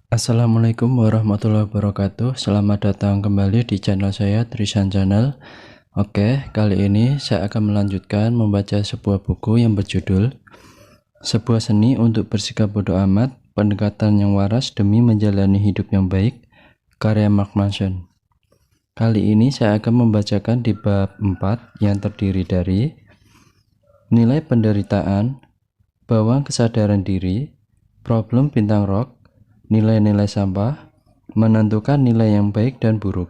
Assalamualaikum warahmatullahi wabarakatuh. Selamat datang kembali di channel saya, Trisan Channel. Oke, kali ini saya akan melanjutkan membaca sebuah buku yang berjudul Sebuah Seni untuk Bersikap Bodoh Amat, Pendekatan yang Waras Demi Menjalani Hidup yang Baik, karya Mark Manson. Kali ini saya akan membacakan di bab 4 yang terdiri dari nilai penderitaan, bawang kesadaran diri, problem bintang rock, nilai-nilai sampah, menentukan nilai yang baik dan buruk.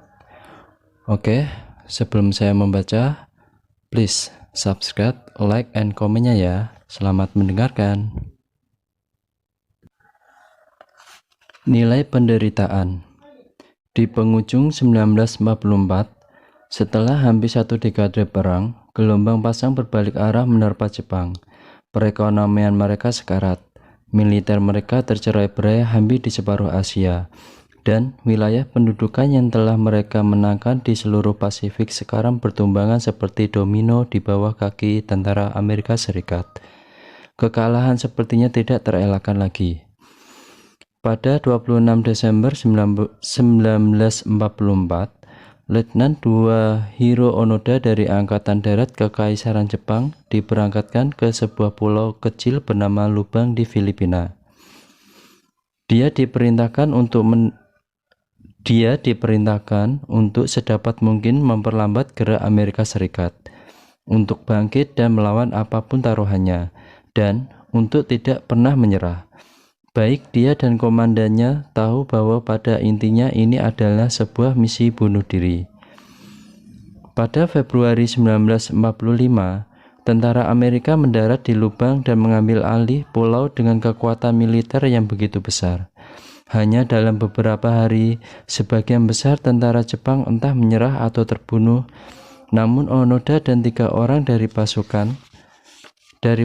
Oke, sebelum saya membaca, please subscribe, like, and komennya ya. Selamat mendengarkan. Nilai penderitaan. Di penghujung 1944, setelah hampir satu dekade perang, gelombang pasang berbalik arah menerpa Jepang. Perekonomian mereka sekarat, militer mereka tercerai-berai hampir di separuh Asia, dan wilayah pendudukan yang telah mereka menangkan di seluruh Pasifik sekarang bertumbangan seperti domino di bawah kaki tentara Amerika Serikat. Kekalahan sepertinya tidak terelakkan lagi. Pada 26 Desember 1944, Letnan II Hiro Onoda dari Angkatan Darat Kekaisaran Jepang diberangkatkan ke sebuah pulau kecil bernama Lubang di Filipina. Dia diperintahkan untuk sedapat mungkin memperlambat gerak Amerika Serikat, untuk bangkit dan melawan apapun taruhannya, dan untuk tidak pernah menyerah. Baik dia dan komandannya tahu bahwa pada intinya ini adalah sebuah misi bunuh diri. Pada Februari 1945, tentara Amerika mendarat di Lubang dan mengambil alih pulau dengan kekuatan militer yang begitu besar. Hanya dalam beberapa hari, sebagian besar tentara Jepang entah menyerah atau terbunuh, namun Onoda dan 3 orang dari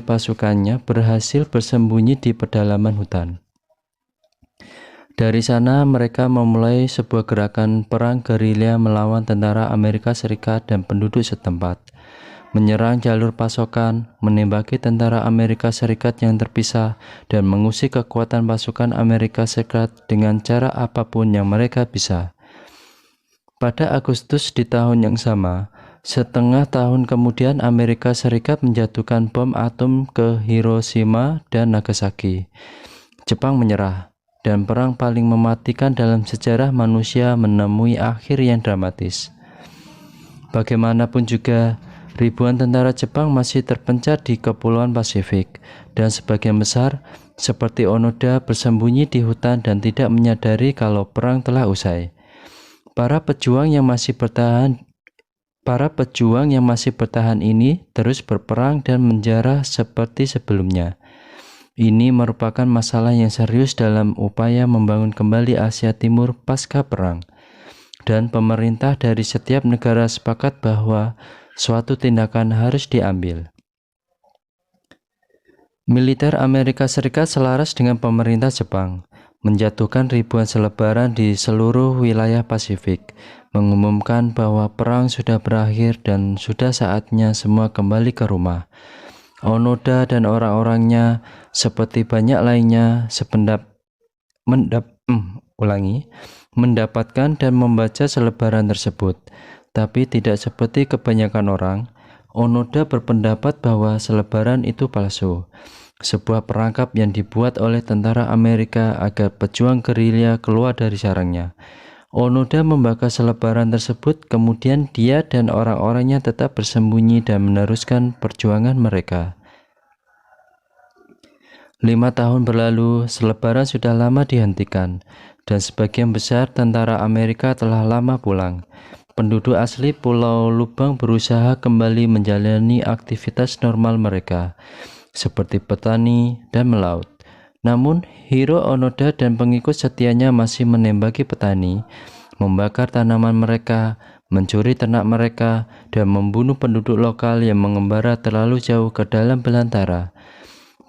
pasukannya berhasil bersembunyi di pedalaman hutan. Dari sana mereka memulai sebuah gerakan perang gerilya melawan tentara Amerika Serikat dan penduduk setempat, menyerang jalur pasokan, menembaki tentara Amerika Serikat yang terpisah, dan mengusir kekuatan pasukan Amerika Serikat dengan cara apapun yang mereka bisa. Pada Agustus di tahun yang sama, setengah tahun kemudian Amerika Serikat menjatuhkan bom atom ke Hiroshima dan Nagasaki. Jepang menyerah, dan perang paling mematikan dalam sejarah manusia menemui akhir yang dramatis. Bagaimanapun juga, ribuan tentara Jepang masih terpencar di kepulauan Pasifik, dan sebagian besar, seperti Onoda, bersembunyi di hutan dan tidak menyadari kalau perang telah usai. Para pejuang yang masih bertahan ini terus berperang dan menjarah seperti sebelumnya. Ini merupakan masalah yang serius dalam upaya membangun kembali Asia Timur pasca perang, dan pemerintah dari setiap negara sepakat bahwa suatu tindakan harus diambil. Militer Amerika Serikat selaras dengan pemerintah Jepang, menjatuhkan ribuan selebaran di seluruh wilayah Pasifik, mengumumkan bahwa perang sudah berakhir dan sudah saatnya semua kembali ke rumah. Onoda dan orang-orangnya seperti banyak lainnya mendapatkan dan membaca selebaran tersebut, tapi tidak seperti kebanyakan orang. Onoda berpendapat bahwa selebaran itu palsu, sebuah perangkap yang dibuat oleh tentara Amerika agar pejuang gerilya keluar dari sarangnya. Onoda membakar selebaran tersebut, kemudian dia dan orang-orangnya tetap bersembunyi dan meneruskan perjuangan mereka. 5 tahun berlalu, selebaran sudah lama dihentikan, dan sebagian besar tentara Amerika telah lama pulang. Penduduk asli Pulau Lubang berusaha kembali menjalani aktivitas normal mereka, seperti petani dan melaut. Namun, Hiro Onoda dan pengikut setianya masih menembaki petani, membakar tanaman mereka, mencuri ternak mereka, dan membunuh penduduk lokal yang mengembara terlalu jauh ke dalam belantara.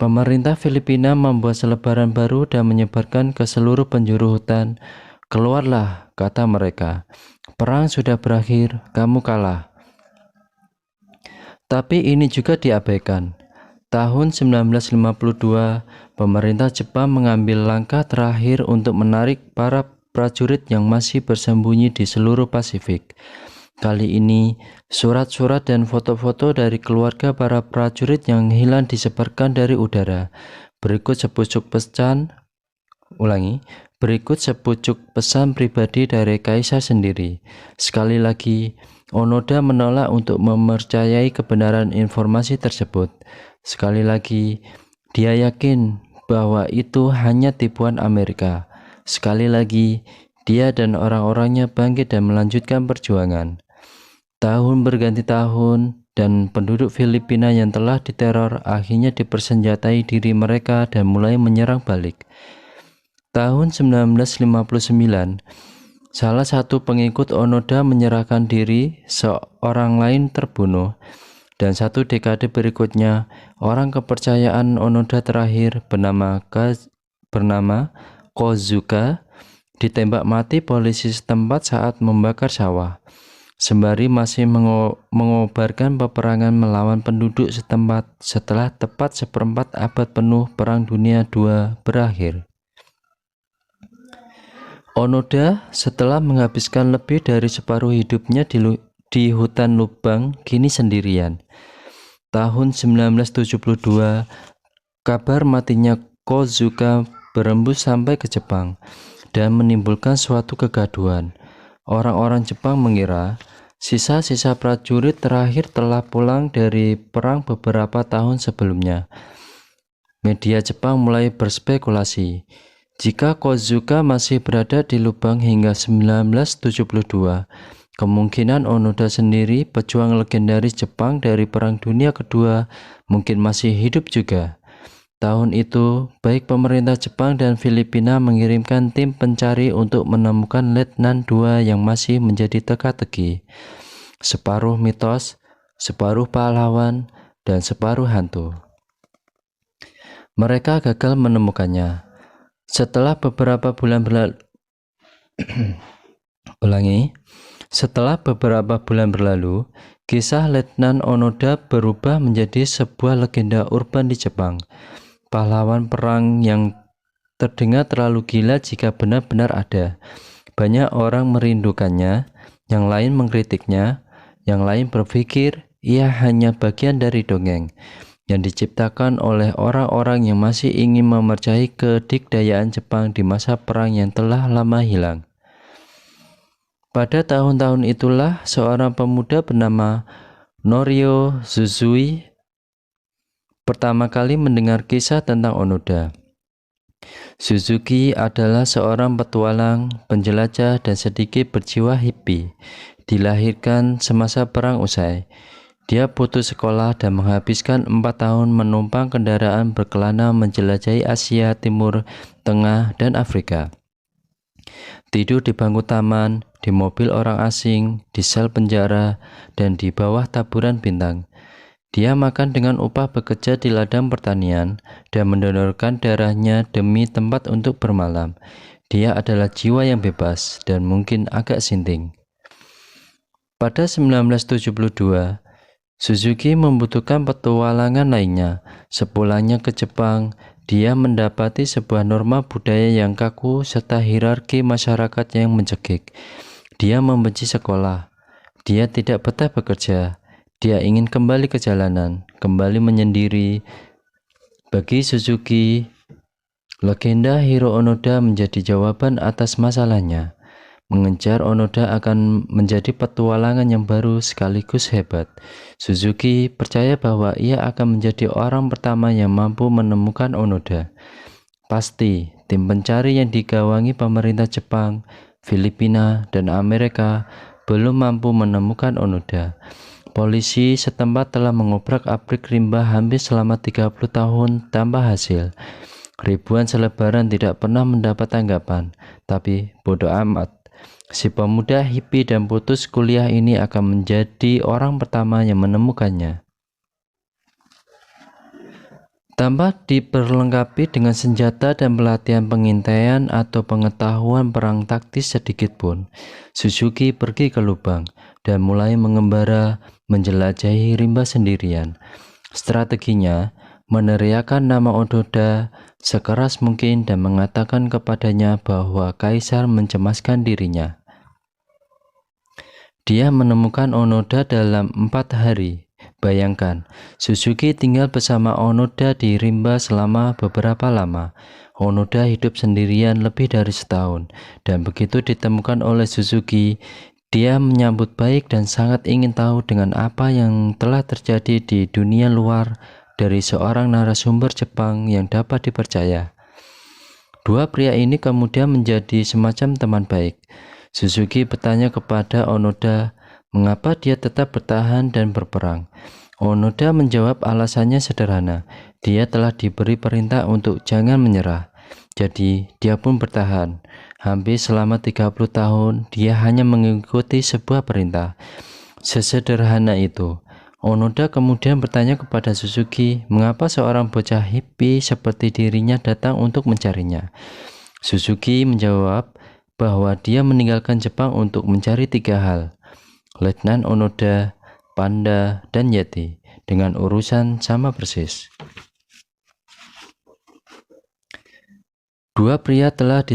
Pemerintah Filipina membuat selebaran baru dan menyebarkan ke seluruh penjuru hutan. "Keluarlah," kata mereka. "Perang sudah berakhir, kamu kalah." Tapi ini juga diabaikan. Tahun 1952, pemerintah Jepang mengambil langkah terakhir untuk menarik para prajurit yang masih bersembunyi di seluruh Pasifik. Kali ini, surat-surat dan foto-foto dari keluarga para prajurit yang hilang disebarkan dari udara. Berikut sepucuk pesan pribadi dari Kaisar sendiri. Sekali lagi, Onoda menolak untuk mempercayai kebenaran informasi tersebut. Sekali lagi, dia yakin bahwa itu hanya tipuan Amerika. Sekali lagi, dia dan orang-orangnya bangkit dan melanjutkan perjuangan. Tahun berganti tahun, dan penduduk Filipina yang telah diteror akhirnya dipersenjatai diri mereka dan mulai menyerang balik. Tahun 1959, salah satu pengikut Onoda menyerahkan diri, seorang lain terbunuh, dan satu dekade berikutnya, orang kepercayaan Onoda terakhir bernama Kozuka ditembak mati polisi setempat saat membakar sawah. Sembari masih mengobarkan peperangan melawan penduduk setempat setelah tepat seperempat abad penuh Perang Dunia II berakhir. Onoda setelah menghabiskan lebih dari separuh hidupnya di hutan lubang kini sendirian. Tahun 1972, kabar matinya Kozuka berembus sampai ke Jepang dan menimbulkan suatu kegaduhan. Orang-orang Jepang mengira sisa-sisa prajurit terakhir telah pulang dari perang beberapa tahun sebelumnya. Media Jepang mulai berspekulasi, jika Kozuka masih berada di lubang hingga 1972, kemungkinan Onoda sendiri, pejuang legendaris Jepang dari Perang Dunia Kedua, mungkin masih hidup juga. Tahun itu, baik pemerintah Jepang dan Filipina mengirimkan tim pencari untuk menemukan Letnan II yang masih menjadi teka-teki. Separuh mitos, separuh pahlawan, dan separuh hantu. Mereka gagal menemukannya. Setelah beberapa bulan berlalu, kisah Letnan Onoda berubah menjadi sebuah legenda urban di Jepang. Pahlawan perang yang terdengar terlalu gila jika benar-benar ada. Banyak orang merindukannya, yang lain mengkritiknya, yang lain berpikir ia hanya bagian dari dongeng yang diciptakan oleh orang-orang yang masih ingin mempercayai kedikdayaan Jepang di masa perang yang telah lama hilang. Pada tahun-tahun itulah seorang pemuda bernama Norio Suzui pertama kali mendengar kisah tentang Onoda. Suzuki adalah seorang petualang, penjelajah, dan sedikit berjiwa hippie. Dilahirkan semasa perang usai. Dia putus sekolah dan menghabiskan 4 tahun menumpang kendaraan berkelana menjelajahi Asia Timur, Tengah, dan Afrika. Tidur di bangku taman, di mobil orang asing, di sel penjara, dan di bawah taburan bintang. Dia makan dengan upah bekerja di ladang pertanian dan mendonorkan darahnya demi tempat untuk bermalam. Dia adalah jiwa yang bebas dan mungkin agak sinting. Pada 1972, Suzuki membutuhkan petualangan lainnya. Sepulangnya ke Jepang, dia mendapati sebuah norma budaya yang kaku serta hierarki masyarakat yang mencekik. Dia membenci sekolah. Dia tidak betah bekerja. Dia ingin kembali ke jalanan, kembali menyendiri. Bagi Suzuki, legenda Hiro Onoda menjadi jawaban atas masalahnya. Mengejar Onoda akan menjadi petualangan yang baru sekaligus hebat. Suzuki percaya bahwa ia akan menjadi orang pertama yang mampu menemukan Onoda. Pasti, tim pencari yang digawangi pemerintah Jepang, Filipina, dan Amerika belum mampu menemukan Onoda. Polisi setempat telah mengobrak-abrik rimba hampir selama 30 tahun tanpa hasil. Ribuan selebaran tidak pernah mendapat tanggapan, tapi bodoh amat. Si pemuda hippie dan putus kuliah ini akan menjadi orang pertama yang menemukannya. Tanpa diperlengkapi dengan senjata dan pelatihan pengintaian atau pengetahuan perang taktis sedikit pun, Suzuki pergi ke lubang dan mulai mengembara menjelajahi rimba sendirian. Strateginya meneriakkan nama Onoda sekeras mungkin dan mengatakan kepadanya bahwa kaisar mencemaskan dirinya. Dia menemukan Onoda dalam 4 hari. Bayangkan, Suzuki tinggal bersama Onoda di rimba selama beberapa lama. Onoda hidup sendirian lebih dari setahun, dan begitu ditemukan oleh Suzuki, dia menyambut baik dan sangat ingin tahu dengan apa yang telah terjadi di dunia luar dari seorang narasumber Jepang yang dapat dipercaya. Dua pria ini kemudian menjadi semacam teman baik. Suzuki bertanya kepada Onoda mengapa dia tetap bertahan dan berperang. Onoda menjawab alasannya sederhana, dia telah diberi perintah untuk jangan menyerah. Jadi dia pun bertahan. Hampir selama 30 tahun dia hanya mengikuti sebuah perintah. Sesederhana itu. Onoda kemudian bertanya kepada Suzuki mengapa seorang bocah hippie seperti dirinya datang untuk mencarinya. Suzuki menjawab bahwa dia meninggalkan Jepang untuk mencari 3 hal. Letnan Onoda, panda, dan yeti, dengan urusan sama persis. Dua pria telah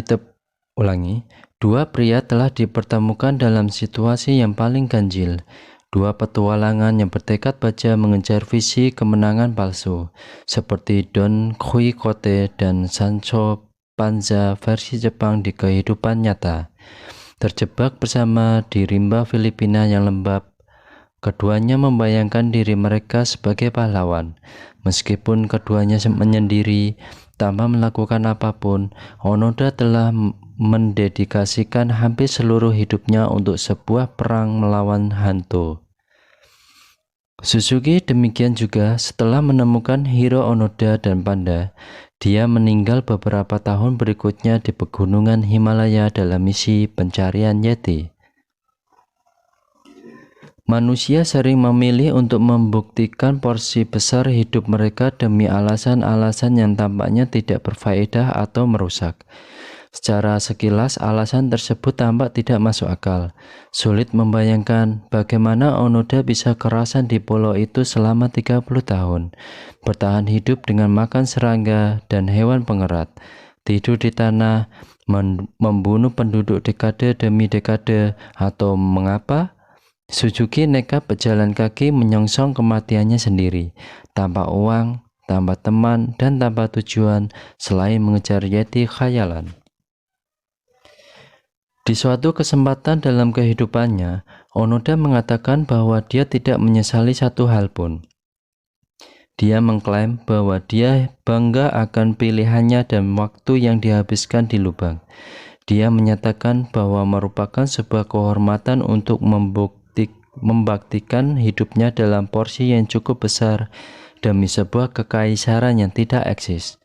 dipertemukan dalam situasi yang paling ganjil. Dua petualangan yang bertekad baja mengejar visi kemenangan palsu, seperti Don Quixote dan Sancho Panza versi Jepang di kehidupan nyata. Terjebak bersama di rimba Filipina yang lembab, keduanya membayangkan diri mereka sebagai pahlawan. Meskipun keduanya menyendiri, tanpa melakukan apapun, Onoda telah mendedikasikan hampir seluruh hidupnya untuk sebuah perang melawan hantu. Suzuki demikian juga. Setelah menemukan Hiro Onoda dan panda, dia meninggal beberapa tahun berikutnya di pegunungan Himalaya dalam misi pencarian yeti. Manusia sering memilih untuk membuktikan porsi besar hidup mereka demi alasan-alasan yang tampaknya tidak berfaedah atau merusak. Secara sekilas, alasan tersebut tampak tidak masuk akal. Sulit membayangkan bagaimana Onoda bisa kerasan di pulau itu selama 30 tahun, bertahan hidup dengan makan serangga dan hewan pengerat, tidur di tanah, membunuh penduduk dekade demi dekade, atau mengapa Suzuki nekat berjalan kaki menyongsong kematiannya sendiri, tanpa uang, tanpa teman, dan tanpa tujuan selain mengejar yeti khayalan. Di suatu kesempatan dalam kehidupannya, Onoda mengatakan bahwa dia tidak menyesali satu hal pun. Dia mengklaim bahwa dia bangga akan pilihannya dan waktu yang dihabiskan di lubang. Dia menyatakan bahwa merupakan sebuah kehormatan untuk membaktikan hidupnya dalam porsi yang cukup besar demi sebuah kekaisaran yang tidak eksis.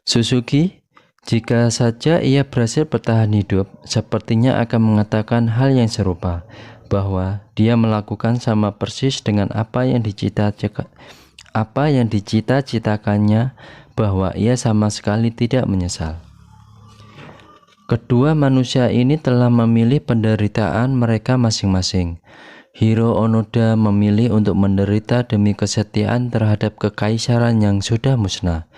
Suzuki, jika saja ia berhasil bertahan hidup, sepertinya akan mengatakan hal yang serupa, bahwa dia melakukan sama persis dengan apa yang dicita-citakannya, bahwa ia sama sekali tidak menyesal. Kedua manusia ini telah memilih penderitaan mereka masing-masing. Hiro Onoda memilih untuk menderita demi kesetiaan terhadap kekaisaran yang sudah musnah.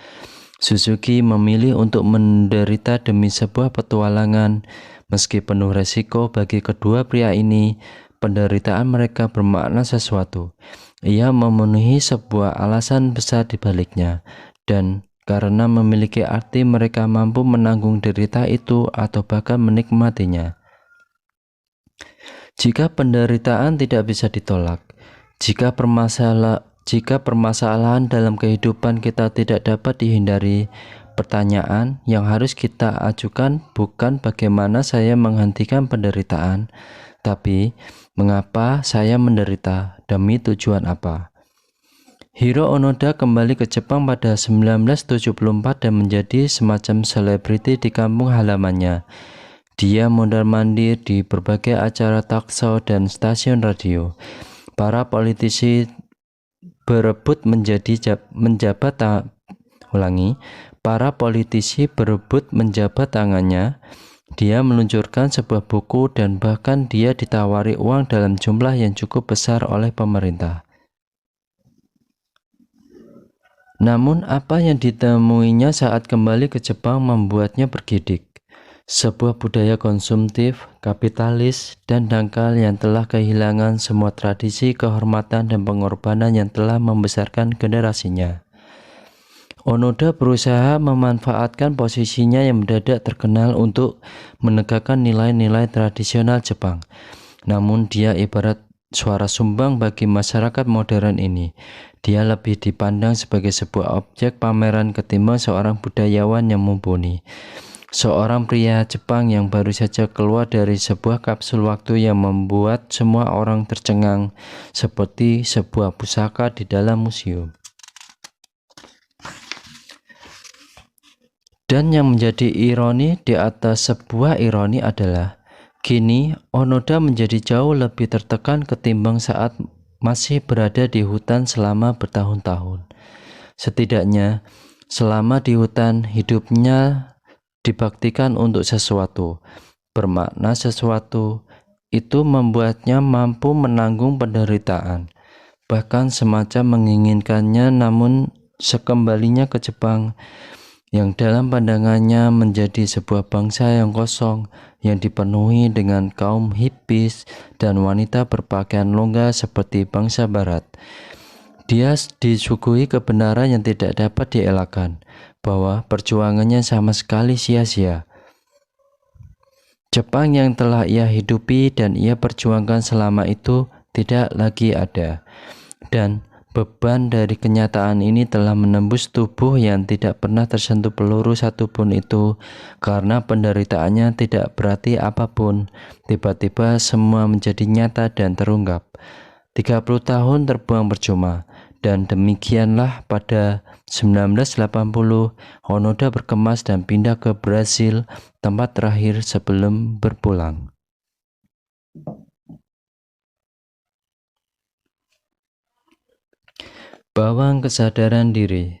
Suzuki memilih untuk menderita demi sebuah petualangan. Meski penuh resiko bagi kedua pria ini, penderitaan mereka bermakna sesuatu. Ia memenuhi sebuah alasan besar di baliknya, dan karena memiliki arti mereka mampu menanggung derita itu atau bahkan menikmatinya. Jika penderitaan tidak bisa ditolak, jika permasalahan dalam kehidupan kita tidak dapat dihindari, pertanyaan yang harus kita ajukan bukan bagaimana saya menghentikan penderitaan, tapi mengapa saya menderita, demi tujuan apa. Hiro Onoda kembali ke Jepang pada 1974 dan menjadi semacam selebriti di kampung halamannya. Dia mondar-mandir di berbagai acara talk show dan stasiun radio. Para politisi berebut menjabat tangannya. Dia meluncurkan sebuah buku dan bahkan dia ditawari uang dalam jumlah yang cukup besar oleh pemerintah. Namun apa yang ditemuinya saat kembali ke Jepang membuatnya bergidik. Sebuah budaya konsumtif, kapitalis, dan dangkal yang telah kehilangan semua tradisi, kehormatan, dan pengorbanan yang telah membesarkan generasinya. Onoda berusaha memanfaatkan posisinya yang mendadak terkenal untuk menegakkan nilai-nilai tradisional Jepang. Namun dia ibarat suara sumbang bagi masyarakat modern ini. Dia lebih dipandang sebagai sebuah objek pameran ketimbang seorang budayawan yang mumpuni. Seorang pria Jepang yang baru saja keluar dari sebuah kapsul waktu yang membuat semua orang tercengang seperti sebuah pusaka di dalam museum. Dan yang menjadi ironi di atas sebuah ironi adalah kini Onoda menjadi jauh lebih tertekan ketimbang saat masih berada di hutan selama bertahun-tahun. Setidaknya selama di hutan hidupnya dibaktikan untuk sesuatu, bermakna sesuatu, itu membuatnya mampu menanggung penderitaan, bahkan semacam menginginkannya. Namun sekembalinya ke Jepang, yang dalam pandangannya menjadi sebuah bangsa yang kosong, yang dipenuhi dengan kaum hippies dan wanita berpakaian longgar seperti bangsa barat, dia disuguhi kebenaran yang tidak dapat dielakkan, bahwa perjuangannya sama sekali sia-sia. Jepang yang telah ia hidupi dan ia perjuangkan selama itu tidak lagi ada, dan beban dari kenyataan ini telah menembus tubuh yang tidak pernah tersentuh peluru satupun itu, karena penderitaannya tidak berarti apapun. Tiba-tiba semua menjadi nyata dan terungkap. 30 tahun terbuang percuma, dan demikianlah pada 1980 Onoda berkemas dan pindah ke Brasil, tempat terakhir sebelum berpulang. Bawang kesadaran diri.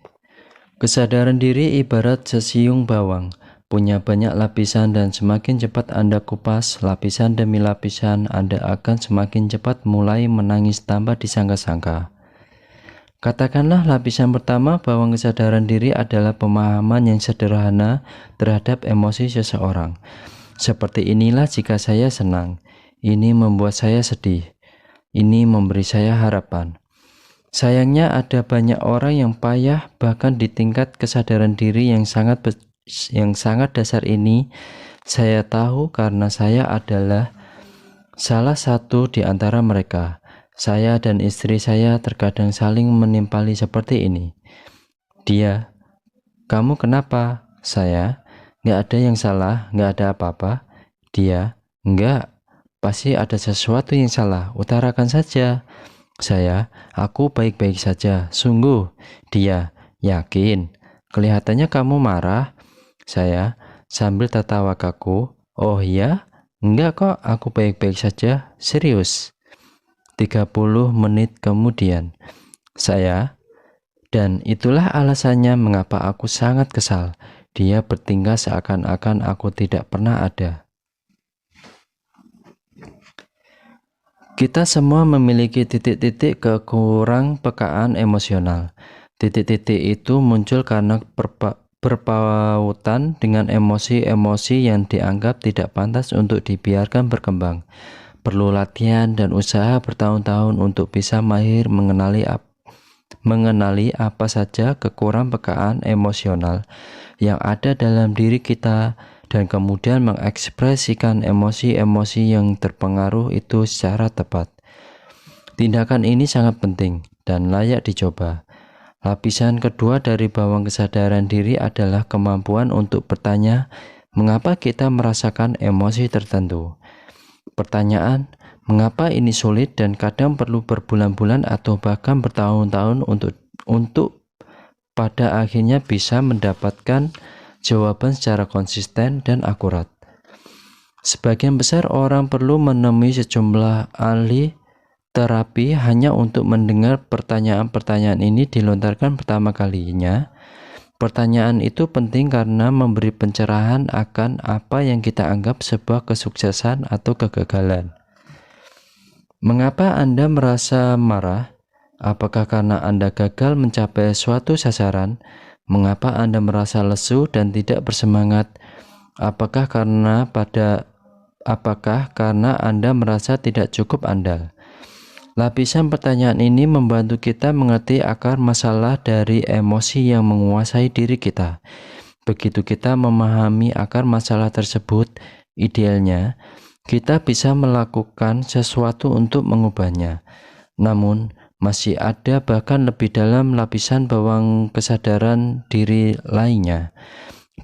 Kesadaran diri ibarat sesiung bawang, punya banyak lapisan, dan semakin cepat Anda kupas lapisan demi lapisan, Anda akan semakin cepat mulai menangis tanpa disangka-sangka. Katakanlah lapisan pertama bawang kesadaran diri adalah pemahaman yang sederhana terhadap emosi seseorang. Seperti inilah jika saya senang, ini membuat saya sedih, ini memberi saya harapan. Sayangnya ada banyak orang yang payah bahkan di tingkat kesadaran diri yang sangat dasar ini. Saya tahu karena saya adalah salah satu di antara mereka. Saya dan istri saya terkadang saling menimpali seperti ini. Dia, kamu kenapa? Saya, nggak ada yang salah, nggak ada apa-apa. Dia, nggak, pasti ada sesuatu yang salah, utarakan saja. Saya, aku baik-baik saja, sungguh. Dia, yakin, kelihatannya kamu marah. Saya, sambil tertawa kaku, oh iya? Enggak kok, aku baik-baik saja, serius. 30 menit kemudian, saya, dan itulah alasannya mengapa aku sangat kesal. Dia bertingkah seakan-akan aku tidak pernah ada. Kita semua memiliki titik-titik kekurang pekaan emosional. Titik-titik itu muncul karena berpautan dengan emosi-emosi yang dianggap tidak pantas untuk dibiarkan berkembang. Perlu latihan dan usaha bertahun-tahun untuk bisa mahir mengenali apa saja kekurang pekaan emosional yang ada dalam diri kita, dan kemudian mengekspresikan emosi-emosi yang terpengaruh itu secara tepat. Tindakan ini sangat penting dan layak dicoba. Lapisan kedua dari bawang kesadaran diri adalah kemampuan untuk bertanya, mengapa kita merasakan emosi tertentu? Pertanyaan, mengapa ini sulit dan kadang perlu berbulan-bulan atau bahkan bertahun-tahun untuk pada akhirnya bisa mendapatkan jawaban secara konsisten dan akurat. Sebagian besar orang perlu menemui sejumlah ahli terapi hanya untuk mendengar pertanyaan-pertanyaan ini dilontarkan pertama kalinya. Pertanyaan itu penting karena memberi pencerahan akan apa yang kita anggap sebuah kesuksesan atau kegagalan. Mengapa Anda merasa marah? Apakah karena Anda gagal mencapai suatu sasaran? Mengapa Anda merasa lesu dan tidak bersemangat? Apakah karena Anda merasa tidak cukup andal? Lapisan pertanyaan ini membantu kita mengerti akar masalah dari emosi yang menguasai diri kita. Begitu kita memahami akar masalah tersebut, idealnya kita bisa melakukan sesuatu untuk mengubahnya. Namun, masih ada bahkan lebih dalam lapisan bawang kesadaran diri lainnya.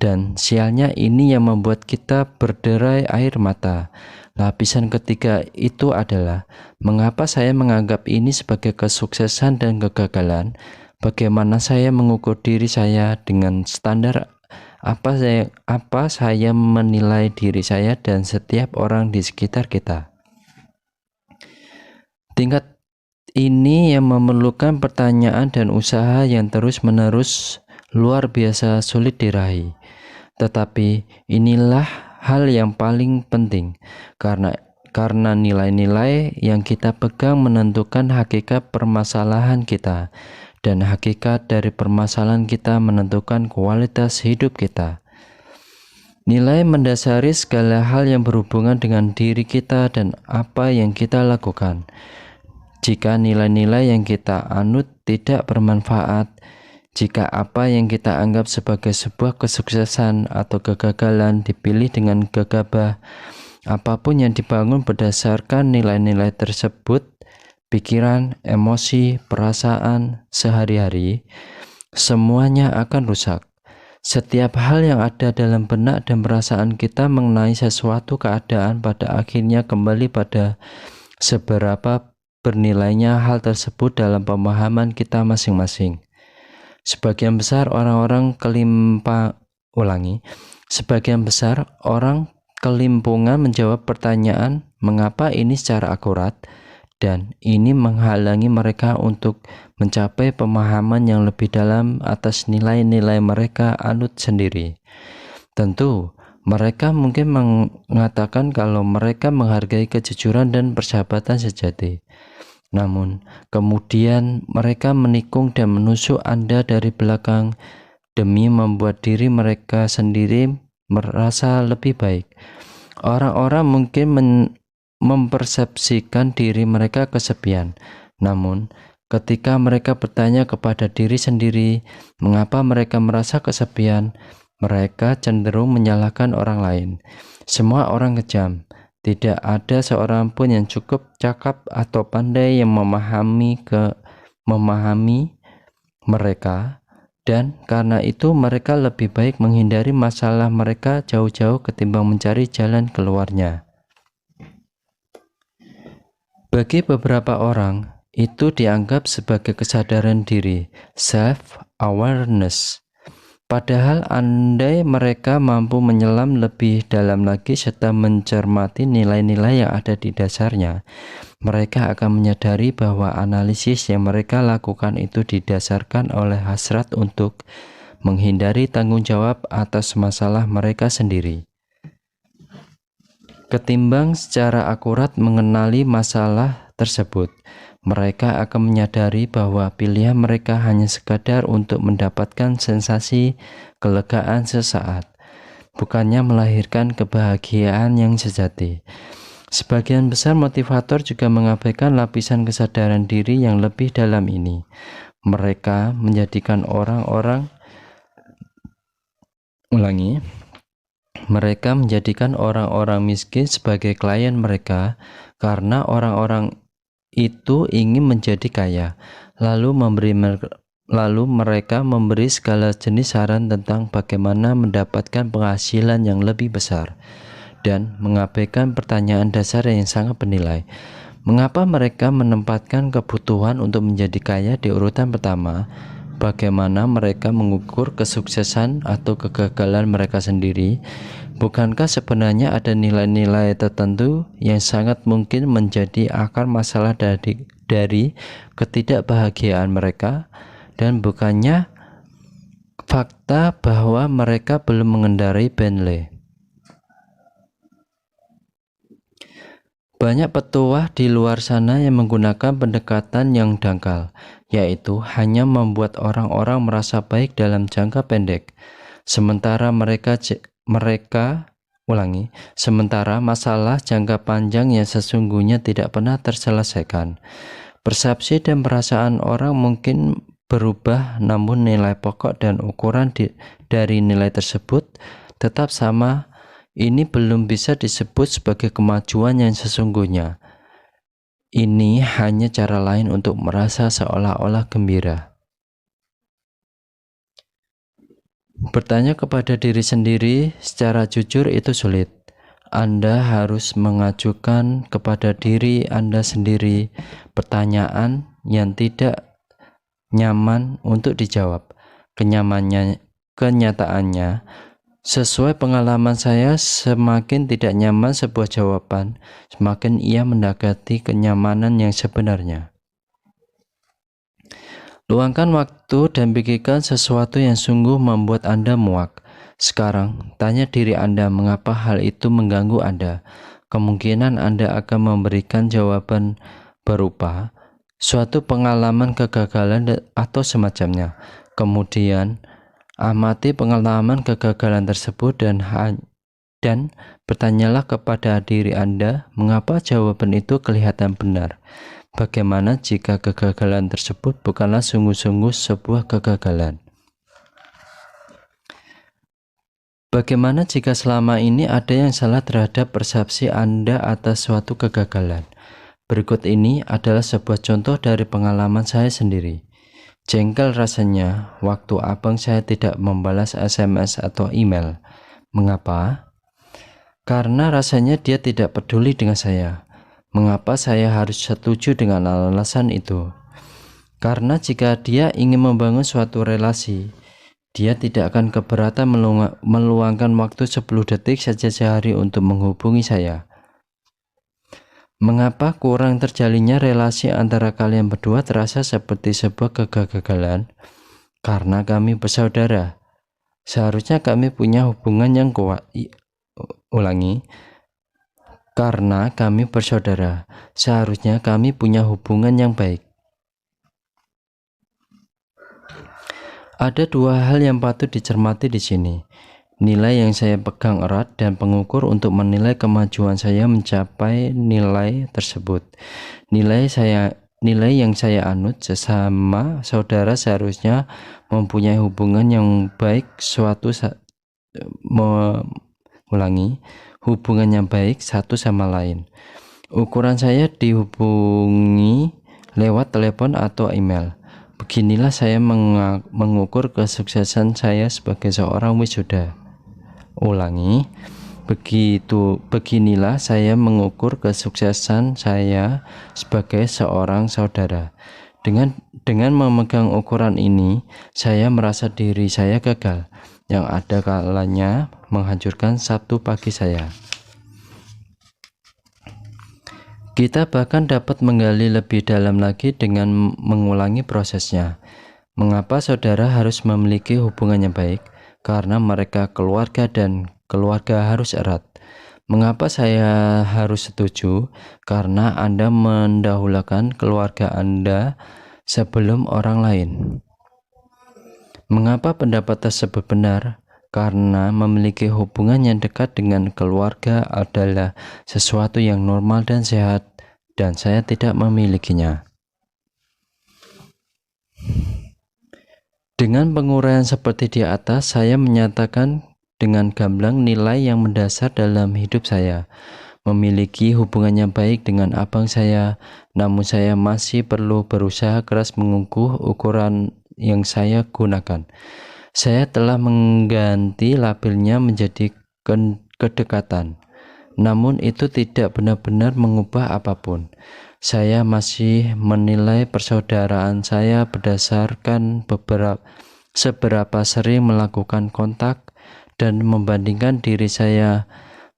Dan sialnya ini yang membuat kita berderai air mata. Lapisan ketiga itu adalah mengapa saya menganggap ini sebagai kesuksesan dan kegagalan. Bagaimana saya mengukur diri saya dengan standar apa saya menilai diri saya dan setiap orang di sekitar kita. Tingkat ini yang memerlukan pertanyaan dan usaha yang terus-menerus luar biasa sulit diraih. Tetapi inilah hal yang paling penting karena nilai-nilai yang kita pegang menentukan hakikat permasalahan kita, dan hakikat dari permasalahan kita menentukan kualitas hidup kita. Nilai mendasari segala hal yang berhubungan dengan diri kita dan apa yang kita lakukan. Jika nilai-nilai yang kita anut tidak bermanfaat, jika apa yang kita anggap sebagai sebuah kesuksesan atau kegagalan dipilih dengan gegabah, apapun yang dibangun berdasarkan nilai-nilai tersebut, pikiran, emosi, perasaan, sehari-hari, semuanya akan rusak. Setiap hal yang ada dalam benak dan perasaan kita mengenai sesuatu keadaan pada akhirnya kembali pada seberapa bernilainya hal tersebut dalam pemahaman kita masing-masing. Sebagian besar orang kelimpungan menjawab pertanyaan mengapa ini secara akurat, dan ini menghalangi mereka untuk mencapai pemahaman yang lebih dalam atas nilai-nilai mereka anut sendiri. Tentu, mereka mungkin mengatakan kalau mereka menghargai kejujuran dan persahabatan sejati. Namun, kemudian mereka menikung dan menusuk Anda dari belakang demi membuat diri mereka sendiri merasa lebih baik. Orang-orang mungkin mempersepsikan diri mereka kesepian. Namun, ketika mereka bertanya kepada diri sendiri, mengapa mereka merasa kesepian, mereka cenderung menyalahkan orang lain. Semua orang kejam. Tidak ada seorang pun yang cukup cakap atau pandai yang memahami mereka, dan karena itu mereka lebih baik menghindari masalah mereka jauh-jauh ketimbang mencari jalan keluarnya. Bagi beberapa orang, itu dianggap sebagai kesadaran diri, self-awareness. Padahal andai mereka mampu menyelam lebih dalam lagi serta mencermati nilai-nilai yang ada di dasarnya, mereka akan menyadari bahwa analisis yang mereka lakukan itu didasarkan oleh hasrat untuk menghindari tanggung jawab atas masalah mereka sendiri, ketimbang secara akurat mengenali masalah tersebut. Mereka akan menyadari bahwa pilihan mereka hanya sekadar untuk mendapatkan sensasi kelegaan sesaat, bukannya melahirkan kebahagiaan yang sejati. Sebagian besar motivator juga mengabaikan lapisan kesadaran diri yang lebih dalam ini. Mereka menjadikan orang-orang miskin sebagai klien mereka karena orang-orang itu ingin menjadi kaya, lalu mereka memberi segala jenis saran tentang bagaimana mendapatkan penghasilan yang lebih besar, dan mengabaikan pertanyaan dasar yang sangat bernilai. Mengapa mereka menempatkan kebutuhan untuk menjadi kaya di urutan pertama? Bagaimana mereka mengukur kesuksesan atau kegagalan mereka sendiri? Bukankah sebenarnya ada nilai-nilai tertentu yang sangat mungkin menjadi akar masalah dari ketidakbahagiaan mereka, dan bukannya fakta bahwa mereka belum mengendarai Bentley? Banyak petuah di luar sana yang menggunakan pendekatan yang dangkal, yaitu hanya membuat orang-orang merasa baik dalam jangka pendek. Sementara sementara masalah jangka panjang yang sesungguhnya tidak pernah terselesaikan. Persepsi dan perasaan orang mungkin berubah, namun nilai pokok dan ukuran dari nilai tersebut tetap sama. Ini belum bisa disebut sebagai kemajuan yang sesungguhnya. Ini hanya cara lain untuk merasa seolah-olah gembira. Bertanya kepada diri sendiri secara jujur itu sulit. Anda harus mengajukan kepada diri Anda sendiri pertanyaan yang tidak nyaman untuk dijawab. Kenyataannya, sesuai pengalaman saya, semakin tidak nyaman sebuah jawaban, semakin ia mendekati kenyamanan yang sebenarnya. Luangkan waktu dan pikirkan sesuatu yang sungguh membuat Anda muak. Sekarang, tanya diri Anda mengapa hal itu mengganggu Anda. Kemungkinan Anda akan memberikan jawaban berupa suatu pengalaman kegagalan atau semacamnya. Kemudian, amati pengalaman kegagalan tersebut dan bertanyalah kepada diri Anda mengapa jawaban itu kelihatan benar. Bagaimana jika kegagalan tersebut bukanlah sungguh-sungguh sebuah kegagalan? Bagaimana jika selama ini ada yang salah terhadap persepsi Anda atas suatu kegagalan? Berikut ini adalah sebuah contoh dari pengalaman saya sendiri. Jengkel rasanya waktu abang saya tidak membalas SMS atau email. Mengapa? Karena rasanya dia tidak peduli dengan saya. Mengapa saya harus setuju dengan alasan itu? Karena jika dia ingin membangun suatu relasi, dia tidak akan keberatan meluangkan waktu 10 detik saja sehari untuk menghubungi saya. Mengapa kurang terjalinnya relasi antara kalian berdua terasa seperti sebuah kegagalan? Karena kami bersaudara. Seharusnya kami punya hubungan yang kuat. Karena kami bersaudara, seharusnya kami punya hubungan yang baik. Ada dua hal yang patut dicermati di sini. Nilai yang saya pegang erat dan pengukur untuk menilai kemajuan saya mencapai nilai tersebut. Nilai yang saya anut sesama saudara seharusnya mempunyai hubungan yang baik hubungan yang baik satu sama lain. Ukuran saya dihubungi lewat telepon atau email. Beginilah saya mengukur kesuksesan saya sebagai seorang wisuda. Beginilah saya mengukur kesuksesan saya sebagai seorang saudara. Dengan memegang ukuran ini, saya merasa diri saya gagal, yang ada kalanya menghancurkan Sabtu pagi saya. Kita bahkan dapat menggali lebih dalam lagi dengan mengulangi prosesnya. Mengapa saudara harus memiliki hubungan yang baik? Karena mereka keluarga dan keluarga harus erat. Mengapa saya harus setuju? Karena Anda mendahulukan keluarga Anda sebelum orang lain. Mengapa pendapat tersebut benar? Karena memiliki hubungan yang dekat dengan keluarga adalah sesuatu yang normal dan sehat, dan saya tidak memilikinya. Dengan penguraian seperti di atas, saya menyatakan dengan gamblang nilai yang mendasar dalam hidup saya. Memiliki hubungan yang baik dengan abang saya, namun saya masih perlu berusaha keras mengukur ukuran yang saya gunakan. Saya telah mengganti labelnya menjadi kedekatan, namun itu tidak benar-benar mengubah apapun. Saya masih menilai persaudaraan saya berdasarkan seberapa sering melakukan kontak dan membandingkan diri saya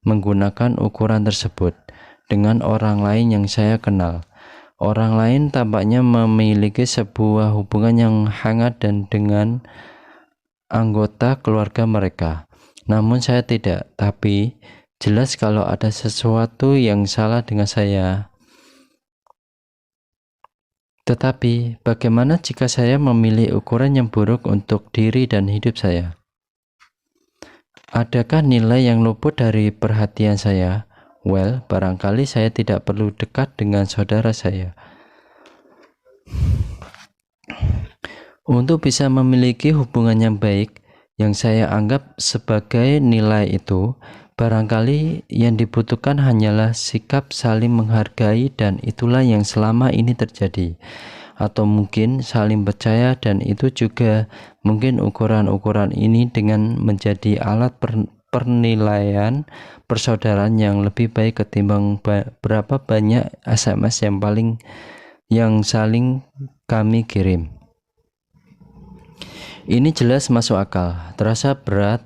menggunakan ukuran tersebut dengan orang lain yang saya kenal. Orang lain tampaknya memiliki sebuah hubungan yang hangat dan dengan anggota keluarga mereka. Namun saya tidak, tapi Jelas kalau ada sesuatu yang salah dengan saya. Tetapi, bagaimana jika saya memilih ukuran yang buruk untuk diri dan hidup saya? Adakah nilai yang luput dari perhatian saya? Well, barangkali saya tidak perlu dekat dengan saudara saya. Untuk bisa memiliki hubungan yang baik, yang saya anggap sebagai nilai itu, barangkali yang dibutuhkan hanyalah sikap saling menghargai, dan itulah yang selama ini terjadi. Atau mungkin saling percaya, dan itu juga mungkin ukuran-ukuran ini dengan menjadi alat penilaian persaudaraan yang lebih baik ketimbang berapa banyak SMS yang saling kami kirim. Ini jelas masuk akal, terasa berat.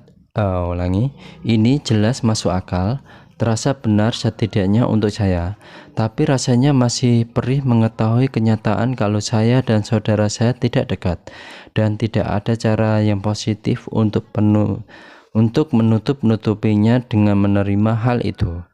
Ini jelas masuk akal, terasa benar setidaknya untuk saya. Tapi rasanya masih perih mengetahui kenyataan kalau saya dan saudara saya tidak dekat, dan tidak ada cara yang positif untuk menutup-nutupinya dengan menerima hal itu.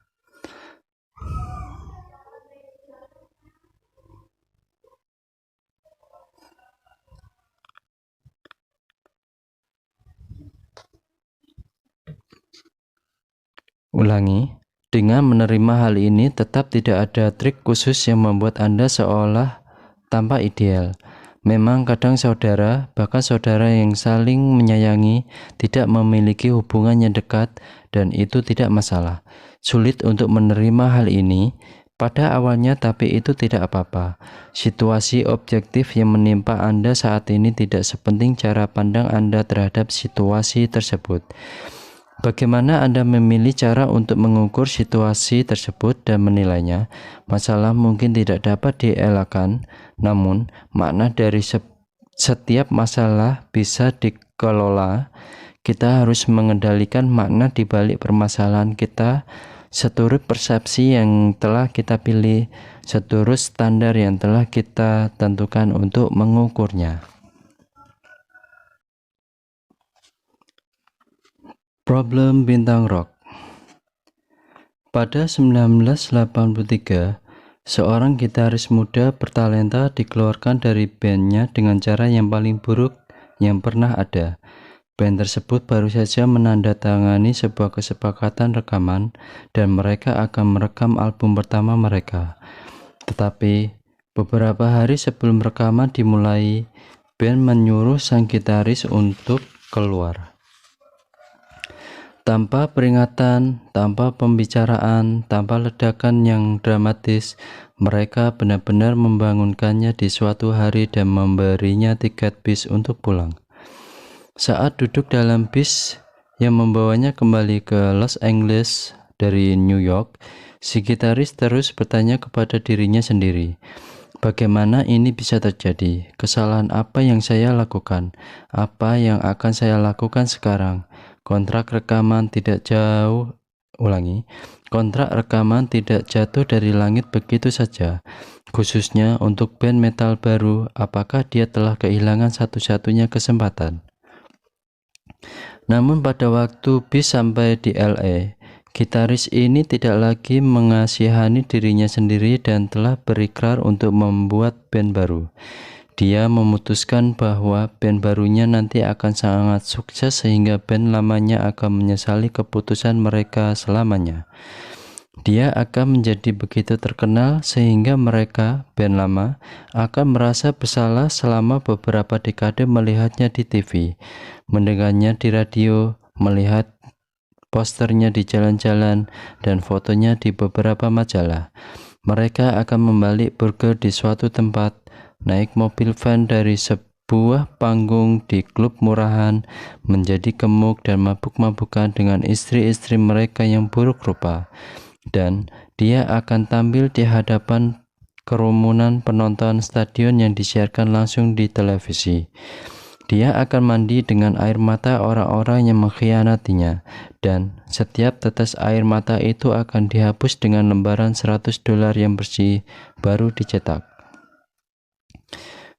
Ulangi, dengan menerima hal ini tetap tidak ada trik khusus yang membuat Anda seolah tanpa ideal. Memang kadang saudara, bahkan saudara yang saling menyayangi, tidak memiliki hubungan yang dekat, dan itu tidak masalah. Sulit untuk menerima hal ini pada awalnya, tapi itu tidak apa-apa. Situasi objektif yang menimpa Anda saat ini tidak sepenting cara pandang Anda terhadap situasi tersebut. Bagaimana Anda memilih cara untuk mengukur situasi tersebut dan menilainya? Masalah mungkin tidak dapat dielakkan, namun makna dari setiap masalah bisa dikelola. Kita harus mengendalikan makna di balik permasalahan kita seturut persepsi yang telah kita pilih, seturut standar yang telah kita tentukan untuk mengukurnya. Problem bintang rock. Pada 1983, seorang gitaris muda bertalenta dikeluarkan dari bandnya dengan cara yang paling buruk yang pernah ada. Band tersebut baru saja menandatangani sebuah kesepakatan rekaman, dan mereka akan merekam album pertama mereka. Tetapi, beberapa hari sebelum rekaman dimulai, band menyuruh sang gitaris untuk keluar. Tanpa peringatan, tanpa pembicaraan, tanpa ledakan yang dramatis, mereka benar-benar membangunkannya di suatu hari dan memberinya tiket bis untuk pulang. Saat duduk dalam bis yang membawanya kembali ke Los Angeles dari New York, si gitaris terus bertanya kepada dirinya sendiri, bagaimana ini bisa terjadi? Kesalahan apa yang saya lakukan? Apa yang akan saya lakukan sekarang? Kontrak rekaman tidak jatuh dari langit begitu saja, khususnya untuk band metal baru. Apakah dia telah kehilangan satu-satunya kesempatan? Namun pada waktu bis sampai di LA, gitaris ini tidak lagi mengasihani dirinya sendiri dan telah berikrar untuk membuat band baru. Dia memutuskan bahwa band barunya nanti akan sangat sukses sehingga band lamanya akan menyesali keputusan mereka selamanya. Dia akan menjadi begitu terkenal sehingga mereka, band lama, akan merasa bersalah selama beberapa dekade melihatnya di TV, mendengarnya di radio, melihat posternya di jalan-jalan, dan fotonya di beberapa majalah. Mereka akan membalik burger di suatu tempat, naik mobil van dari sebuah panggung di klub murahan, menjadi gemuk dan mabuk-mabukan dengan istri-istri mereka yang buruk rupa, dan dia akan tampil di hadapan kerumunan penonton stadion yang disiarkan langsung di televisi. Dia akan mandi dengan air mata orang-orang yang mengkhianatinya, dan setiap tetes air mata itu akan dihapus dengan lembaran $100 yang bersih baru dicetak.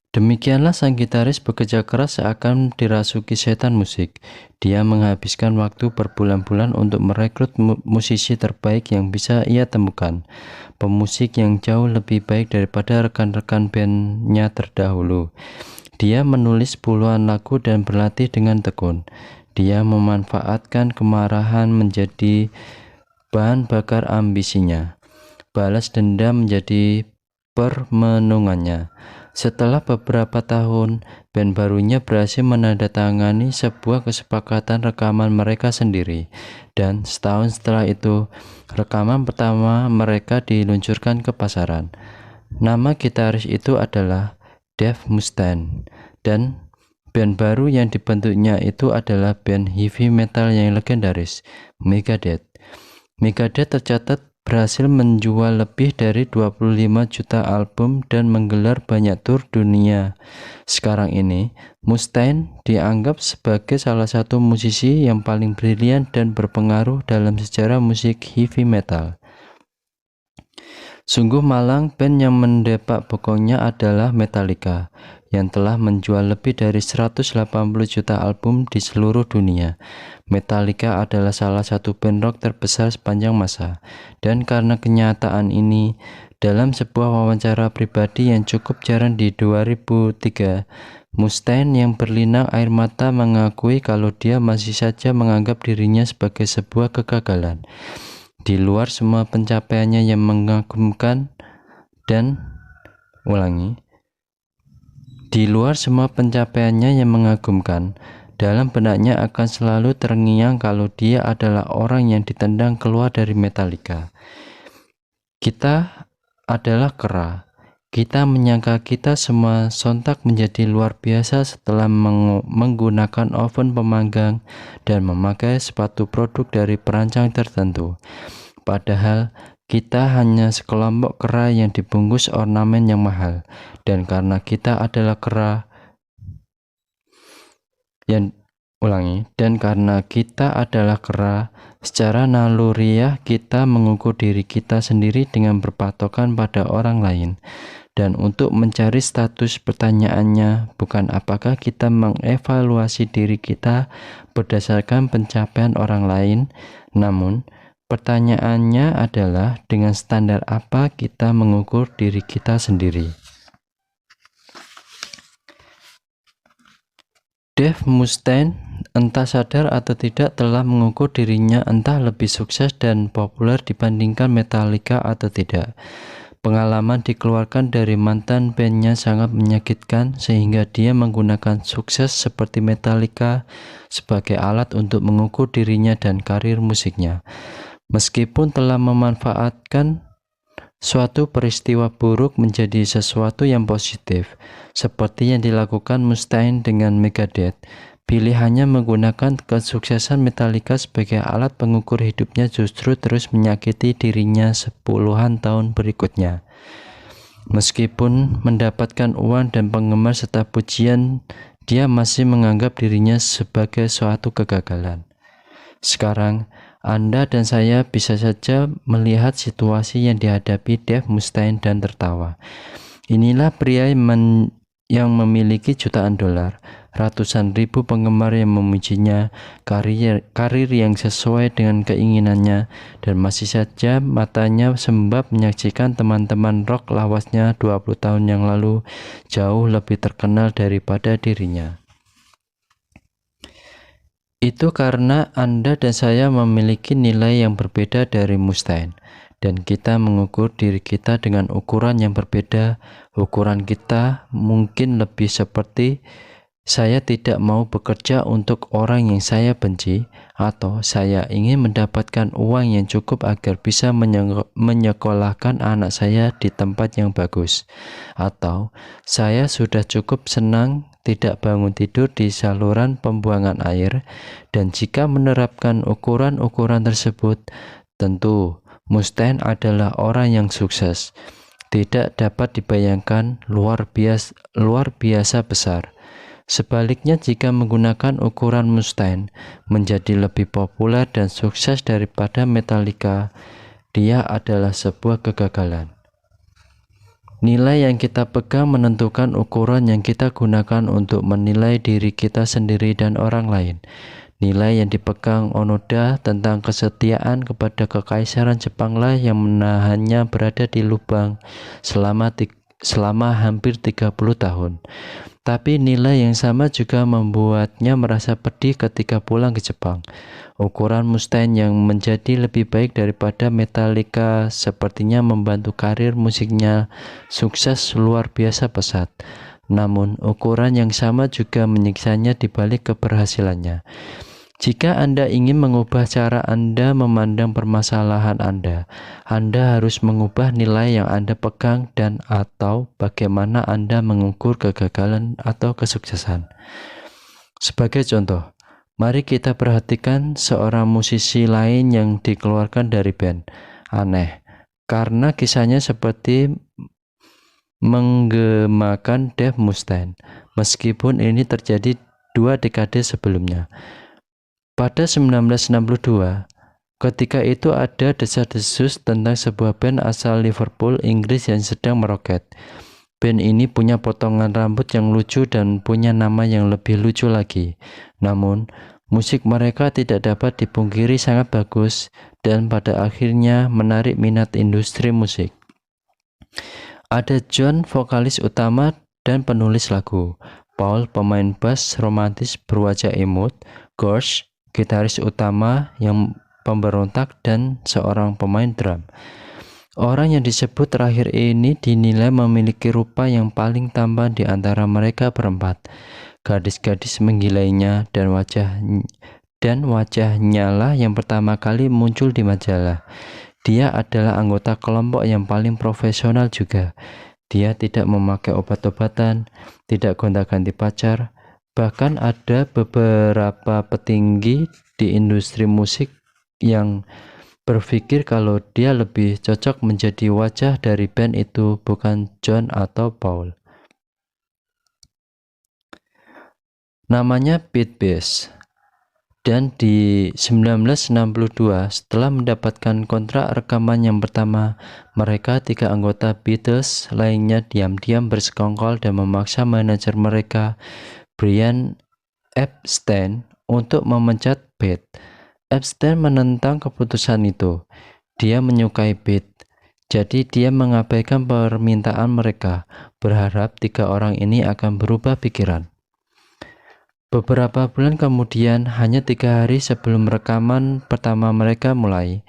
Demikianlah sang gitaris bekerja keras seakan dirasuki setan musik. Dia menghabiskan waktu berbulan-bulan untuk merekrut musisi terbaik yang bisa ia temukan. Pemusik yang jauh lebih baik daripada rekan-rekan bandnya terdahulu. Dia menulis puluhan lagu dan berlatih dengan tekun. Dia memanfaatkan kemarahan menjadi bahan bakar ambisinya. Balas dendam menjadi permenungannya. Setelah beberapa tahun, band barunya berhasil menandatangani sebuah kesepakatan rekaman mereka sendiri. Dan setahun setelah itu, rekaman pertama mereka diluncurkan ke pasaran. Nama gitaris itu adalah Dave Mustaine. Dan band baru yang dibentuknya itu adalah band heavy metal yang legendaris, Megadeth. Megadeth tercatat berhasil menjual lebih dari 25 juta album dan menggelar banyak tur dunia. Sekarang ini, Mustaine dianggap sebagai salah satu musisi yang paling brilian dan berpengaruh dalam sejarah musik heavy metal. Sungguh malang, band yang mendepak bokongnya adalah Metallica, yang telah menjual lebih dari 180 juta album di seluruh dunia. Metallica adalah salah satu band rock terbesar sepanjang masa, dan karena kenyataan ini, dalam sebuah wawancara pribadi yang cukup jarang di 2003, Mustaine yang berlinang air mata mengakui kalau dia masih saja menganggap dirinya sebagai sebuah kegagalan. Di luar semua pencapaiannya yang mengagumkan Di luar semua pencapaiannya yang mengagumkan, dalam benaknya akan selalu terngiang kalau dia adalah orang yang ditendang keluar dari Metallica. Kita adalah kera. Kita menyangka kita semua sontak menjadi luar biasa setelah menggunakan oven pemanggang dan memakai sepatu produk dari perancang tertentu. Padahal kita hanya sekelompok kera yang dibungkus ornamen yang mahal, dan karena kita adalah kera secara naluriah kita mengukur diri kita sendiri dengan berpatokan pada orang lain. Dan untuk mencari status, pertanyaannya bukan apakah kita mengevaluasi diri kita berdasarkan pencapaian orang lain, namun pertanyaannya adalah dengan standar apa kita mengukur diri kita sendiri. Dave Mustaine, entah sadar atau tidak, telah mengukur dirinya entah lebih sukses dan populer dibandingkan Metallica atau tidak. Pengalaman dikeluarkan dari mantan bandnya sangat menyakitkan, sehingga dia menggunakan sukses seperti Metallica sebagai alat untuk mengukur dirinya dan karir musiknya. Meskipun telah memanfaatkan suatu peristiwa buruk menjadi sesuatu yang positif, seperti yang dilakukan Mustaine dengan Megadeth, pilihannya menggunakan kesuksesan Metallica sebagai alat pengukur hidupnya justru terus menyakiti dirinya sepuluhan tahun berikutnya. Meskipun mendapatkan uang dan penggemar serta pujian, dia masih menganggap dirinya sebagai suatu kegagalan. Sekarang, Anda dan saya bisa saja melihat situasi yang dihadapi Dave Mustaine dan tertawa. Inilah pria yang memiliki jutaan dolar, ratusan ribu penggemar yang memujinya, karir yang sesuai dengan keinginannya, dan masih saja matanya sembab menyaksikan teman-teman rock lawasnya 20 tahun yang lalu jauh lebih terkenal daripada dirinya. Itu karena Anda dan saya memiliki nilai yang berbeda dari Mustaine, dan kita mengukur diri kita dengan ukuran yang berbeda. Ukuran kita mungkin lebih seperti, saya tidak mau bekerja untuk orang yang saya benci, atau saya ingin mendapatkan uang yang cukup agar bisa menyekolahkan anak saya di tempat yang bagus, atau saya sudah cukup senang tidak bangun tidur di saluran pembuangan air. Dan jika menerapkan ukuran-ukuran tersebut, tentu Mustaine adalah orang yang sukses. Tidak dapat dibayangkan, luar biasa besar. Sebaliknya, jika menggunakan ukuran Mustaine menjadi lebih populer dan sukses daripada Metallica, dia adalah sebuah kegagalan. Nilai yang kita pegang menentukan ukuran yang kita gunakan untuk menilai diri kita sendiri dan orang lain. Nilai yang dipegang Onoda tentang kesetiaan kepada Kekaisaran Jepanglah yang menahannya berada di lubang selama hampir 30 tahun. Tapi nilai yang sama juga membuatnya merasa pedih ketika pulang ke Jepang. Ukuran Mustaine yang menjadi lebih baik daripada Metallica sepertinya membantu karir musiknya sukses luar biasa pesat. Namun, ukuran yang sama juga menyiksanya di balik keberhasilannya. Jika Anda ingin mengubah cara Anda memandang permasalahan Anda harus mengubah nilai yang Anda pegang dan atau bagaimana Anda mengukur kegagalan atau kesuksesan. Sebagai contoh, mari kita perhatikan seorang musisi lain yang dikeluarkan dari band. Aneh, karena kisahnya seperti menggemakan Dave Mustaine, meskipun ini terjadi 2 dekade sebelumnya. Pada 1962, ketika itu ada desas-desus tentang sebuah band asal Liverpool, Inggris yang sedang meroket. Band ini punya potongan rambut yang lucu dan punya nama yang lebih lucu lagi. Namun, musik mereka tidak dapat dipungkiri sangat bagus dan pada akhirnya menarik minat industri musik. Ada John, vokalis utama dan penulis lagu. Paul, pemain bass romantis berwajah imut. George, gitaris utama yang pemberontak dan seorang pemain drum. Orang yang disebut terakhir ini dinilai memiliki rupa yang paling tampan di antara mereka berempat. Gadis-gadis menggilainya dan wajahnya lah yang pertama kali muncul di majalah. Dia adalah anggota kelompok yang paling profesional juga. Dia tidak memakai obat-obatan, tidak gonta-ganti pacar. Bahkan ada beberapa petinggi di industri musik yang berpikir kalau dia lebih cocok menjadi wajah dari band itu bukan John atau Paul. Namanya Pete Best. Dan di 1962, setelah mendapatkan kontrak rekaman yang pertama, mereka 3 anggota Beatles lainnya diam-diam bersekongkol dan memaksa manajer mereka, Brian Epstein, untuk memecat Pete. Epstein menentang keputusan itu. Dia menyukai Pete, jadi dia mengabaikan permintaan mereka, berharap 3 orang ini akan berubah pikiran. Beberapa bulan kemudian, hanya 3 hari sebelum rekaman pertama mereka mulai,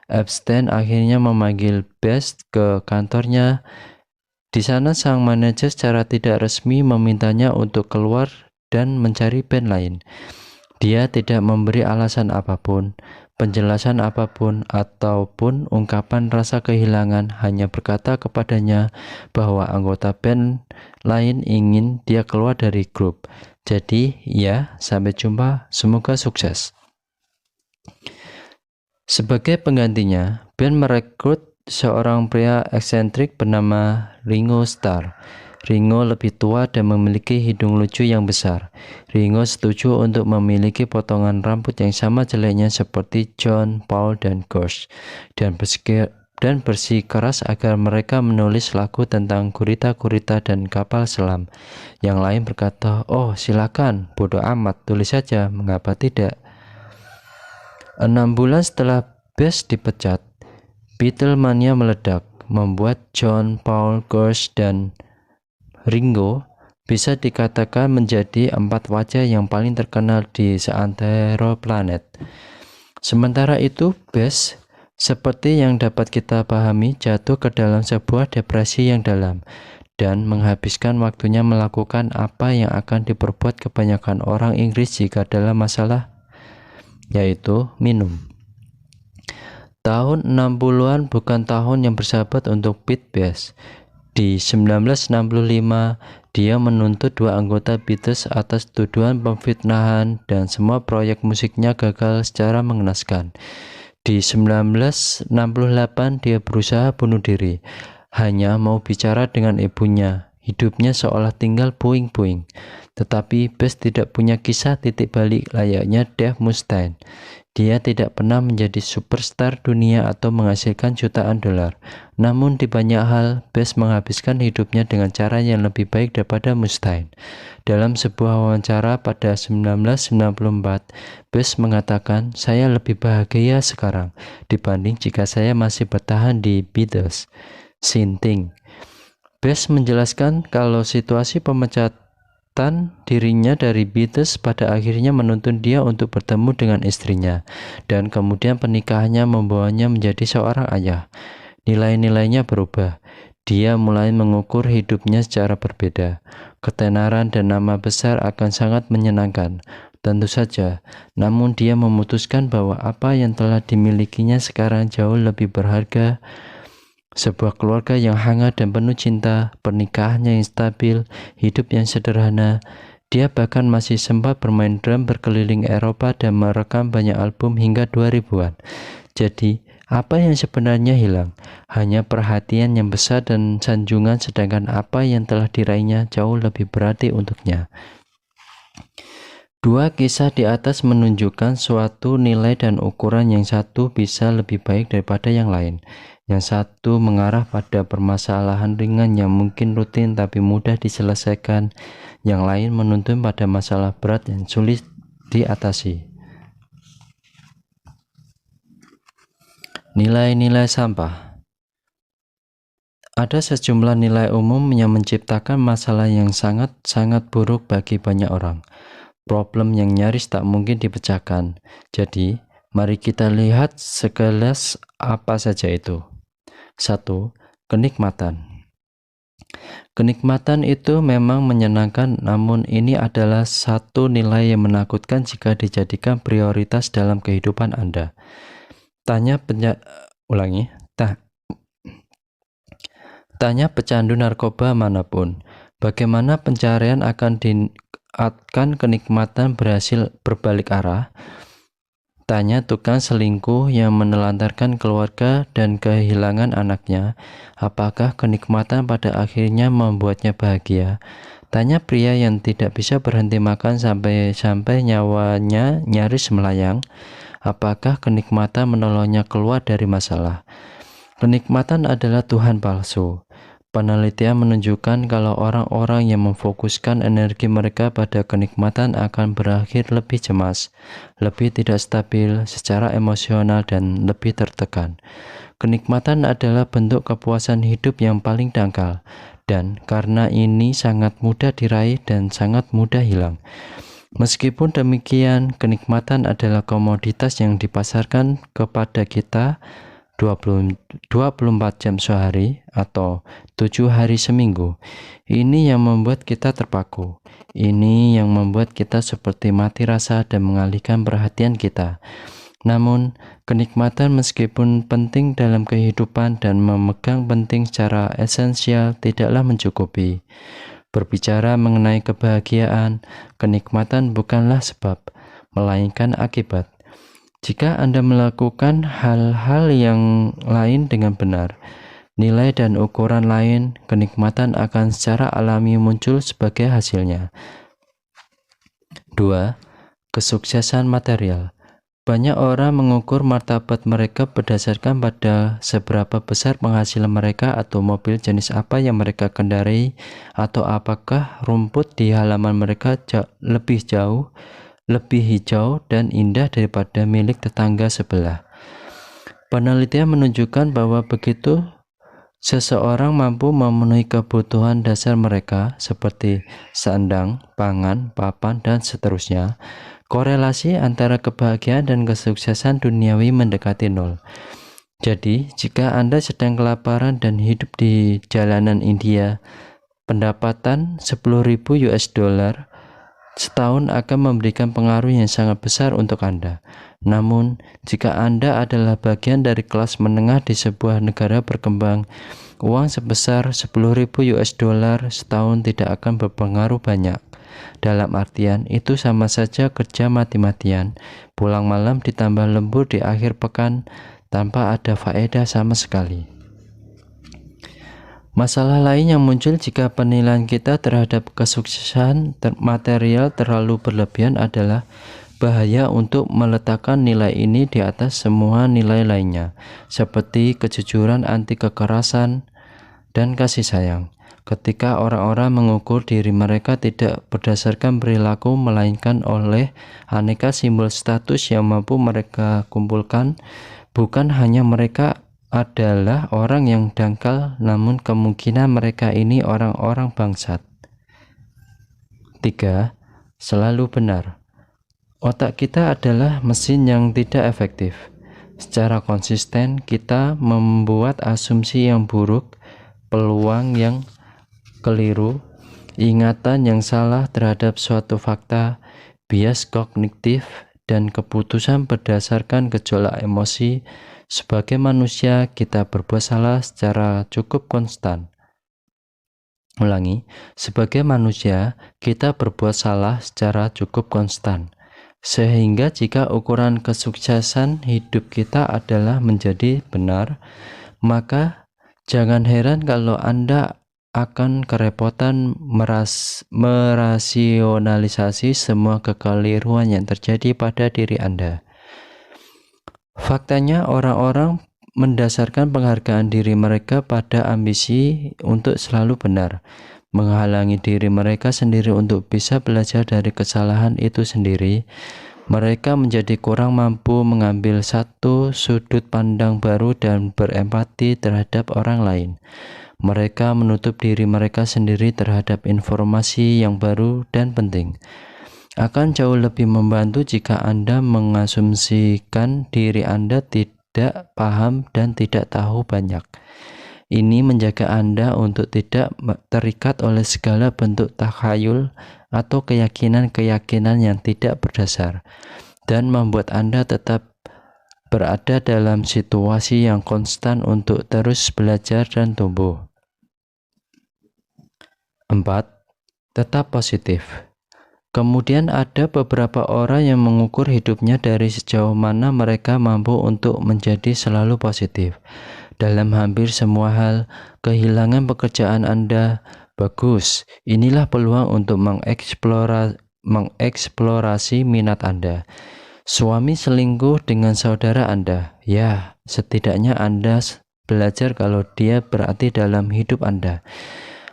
Epstein akhirnya memanggil Best ke kantornya. Di sana sang manajer secara tidak resmi memintanya untuk keluar dan mencari band lain. Dia tidak memberi alasan apapun, penjelasan apapun, ataupun ungkapan rasa kehilangan, hanya berkata kepadanya bahwa anggota band lain ingin dia keluar dari grup. Jadi, ya, sampai jumpa, semoga sukses. Sebagai penggantinya, band merekrut seorang pria eksentrik bernama Ringo Starr. Ringo lebih tua dan memiliki hidung lucu yang besar. Ringo setuju untuk memiliki potongan rambut yang sama jeleknya seperti John, Paul, dan George, dan bersikeras agar mereka menulis lagu tentang gurita-gurita dan kapal selam. Yang lain berkata, "Oh, silakan, bodoh amat, tulis saja, mengapa tidak?" 6 bulan setelah Best dipecat, Beatlemania meledak, membuat John, Paul, George, dan Ringo bisa dikatakan menjadi 4 wajah yang paling terkenal di seantero planet. Sementara itu, Best, seperti yang dapat kita pahami, jatuh ke dalam sebuah depresi yang dalam dan menghabiskan waktunya melakukan apa yang akan diperbuat kebanyakan orang Inggris jika dalam masalah, yaitu minum. Tahun 60-an bukan tahun yang bersahabat untuk Pete Best. Di 1965, dia menuntut 2 anggota Beatles atas tuduhan pemfitnahan dan semua proyek musiknya gagal secara mengenaskan. Di 1968, dia berusaha bunuh diri, hanya mau bicara dengan ibunya. Hidupnya seolah tinggal puing-puing. Tetapi Bess tidak punya kisah titik balik layaknya Dave Mustaine. Dia tidak pernah menjadi superstar dunia atau menghasilkan jutaan dolar. Namun di banyak hal, Bess menghabiskan hidupnya dengan cara yang lebih baik daripada Mustaine. Dalam sebuah wawancara pada 1994, Bess mengatakan, "Saya lebih bahagia sekarang dibanding jika saya masih bertahan di Beatles." Sinting. Bess menjelaskan kalau situasi pemecatan dirinya dari Beatles pada akhirnya menuntun dia untuk bertemu dengan istrinya, dan kemudian pernikahannya membawanya menjadi seorang ayah. Nilai-nilainya berubah. Dia mulai mengukur hidupnya secara berbeda. Ketenaran dan nama besar akan sangat menyenangkan, tentu saja. Namun dia memutuskan bahwa apa yang telah dimilikinya sekarang jauh lebih berharga. Sebuah keluarga yang hangat dan penuh cinta, pernikahan yang stabil, hidup yang sederhana. Dia bahkan masih sempat bermain drum berkeliling Eropa dan merekam banyak album hingga 2000-an. Jadi, apa yang sebenarnya hilang? Hanya perhatian yang besar dan sanjungan, sedangkan apa yang telah diraihnya jauh lebih berarti untuknya. Dua kisah di atas menunjukkan suatu nilai dan ukuran. Yang satu bisa lebih baik daripada yang lain. Yang satu mengarah pada permasalahan ringan yang mungkin rutin tapi mudah diselesaikan. Yang lain menuntun pada masalah berat yang sulit diatasi. Nilai-nilai sampah. Ada sejumlah nilai umum yang menciptakan masalah yang sangat-sangat buruk bagi banyak orang. Problem yang nyaris tak mungkin dipecahkan. Jadi, mari kita lihat sekilas apa saja itu. 1. Kenikmatan. Kenikmatan itu memang menyenangkan, namun ini adalah satu nilai yang menakutkan jika dijadikan prioritas dalam kehidupan Anda. Tanya pecandu narkoba manapun, bagaimana pencarian akan kenikmatan berhasil berbalik arah? Tanya tukang selingkuh yang menelantarkan keluarga dan kehilangan anaknya, apakah kenikmatan pada akhirnya membuatnya bahagia? Tanya pria yang tidak bisa berhenti makan sampai nyawanya nyaris melayang, apakah kenikmatan menolongnya keluar dari masalah? Kenikmatan adalah Tuhan palsu. Penelitian menunjukkan kalau orang-orang yang memfokuskan energi mereka pada kenikmatan akan berakhir lebih cemas, lebih tidak stabil secara emosional, dan lebih tertekan. Kenikmatan adalah bentuk kepuasan hidup yang paling dangkal, dan karena ini sangat mudah diraih dan sangat mudah hilang. Meskipun demikian, kenikmatan adalah komoditas yang dipasarkan kepada kita 24 jam sehari atau 7 hari seminggu. Ini yang membuat kita terpaku. Ini yang membuat kita seperti mati rasa dan mengalihkan perhatian kita. Namun, kenikmatan meskipun penting dalam kehidupan dan memegang penting secara esensial tidaklah mencukupi. Berbicara mengenai kebahagiaan, kenikmatan bukanlah sebab, melainkan akibat. Jika Anda melakukan hal-hal yang lain dengan benar, nilai dan ukuran lain, kenikmatan akan secara alami muncul sebagai hasilnya. 2. Kesuksesan material. Banyak orang mengukur martabat mereka berdasarkan pada seberapa besar penghasilan mereka atau mobil jenis apa yang mereka kendarai, atau apakah rumput di halaman mereka lebih hijau dan indah daripada milik tetangga sebelah. Penelitian menunjukkan bahwa begitu seseorang mampu memenuhi kebutuhan dasar mereka seperti sandang, pangan, papan, dan seterusnya, korelasi antara kebahagiaan dan kesuksesan duniawi mendekati nol. Jadi, jika Anda sedang kelaparan dan hidup di jalanan India, pendapatan $10.000 setahun akan memberikan pengaruh yang sangat besar untuk Anda. Namun, jika Anda adalah bagian dari kelas menengah di sebuah negara berkembang, uang sebesar $10.000 setahun tidak akan berpengaruh banyak. Dalam artian, itu sama saja kerja mati-matian, pulang malam ditambah lembur di akhir pekan, tanpa ada faedah sama sekali. Masalah lain yang muncul jika penilaian kita terhadap kesuksesan material terlalu berlebihan adalah bahaya untuk meletakkan nilai ini di atas semua nilai lainnya, seperti kejujuran, anti kekerasan, dan kasih sayang. Ketika orang-orang mengukur diri mereka tidak berdasarkan perilaku, melainkan oleh aneka simbol status yang mampu mereka kumpulkan, bukan hanya mereka adalah orang yang dangkal, namun kemungkinan mereka ini orang-orang bangsat. 3. Selalu benar. Otak kita adalah mesin yang tidak efektif. Secara konsisten, kita membuat asumsi yang buruk, peluang yang keliru, ingatan yang salah terhadap suatu fakta, bias kognitif, dan keputusan berdasarkan gejolak emosi. Sebagai manusia, kita berbuat salah secara cukup konstan. Ulangi, sebagai manusia, kita berbuat salah secara cukup konstan. Sehingga jika ukuran kesuksesan hidup kita adalah menjadi benar, maka jangan heran kalau Anda akan kerepotan merasionalisasi semua kekeliruan yang terjadi pada diri Anda. Faktanya, orang-orang mendasarkan penghargaan diri mereka pada ambisi untuk selalu benar, menghalangi diri mereka sendiri untuk bisa belajar dari kesalahan itu sendiri. Mereka menjadi kurang mampu mengambil satu sudut pandang baru dan berempati terhadap orang lain. Mereka menutup diri mereka sendiri terhadap informasi yang baru dan penting. Akan jauh lebih membantu jika Anda mengasumsikan diri Anda tidak paham dan tidak tahu banyak. Ini menjaga Anda untuk tidak terikat oleh segala bentuk takhayul atau keyakinan-keyakinan yang tidak berdasar, dan membuat Anda tetap berada dalam situasi yang konstan untuk terus belajar dan tumbuh. 4. Tetap positif. Kemudian ada beberapa orang yang mengukur hidupnya dari sejauh mana mereka mampu untuk menjadi selalu positif. Dalam hampir semua hal, kehilangan pekerjaan Anda, bagus, inilah peluang untuk mengeksplorasi minat Anda. Suami selingkuh dengan saudara Anda, ya, setidaknya Anda belajar kalau dia berarti dalam hidup Anda.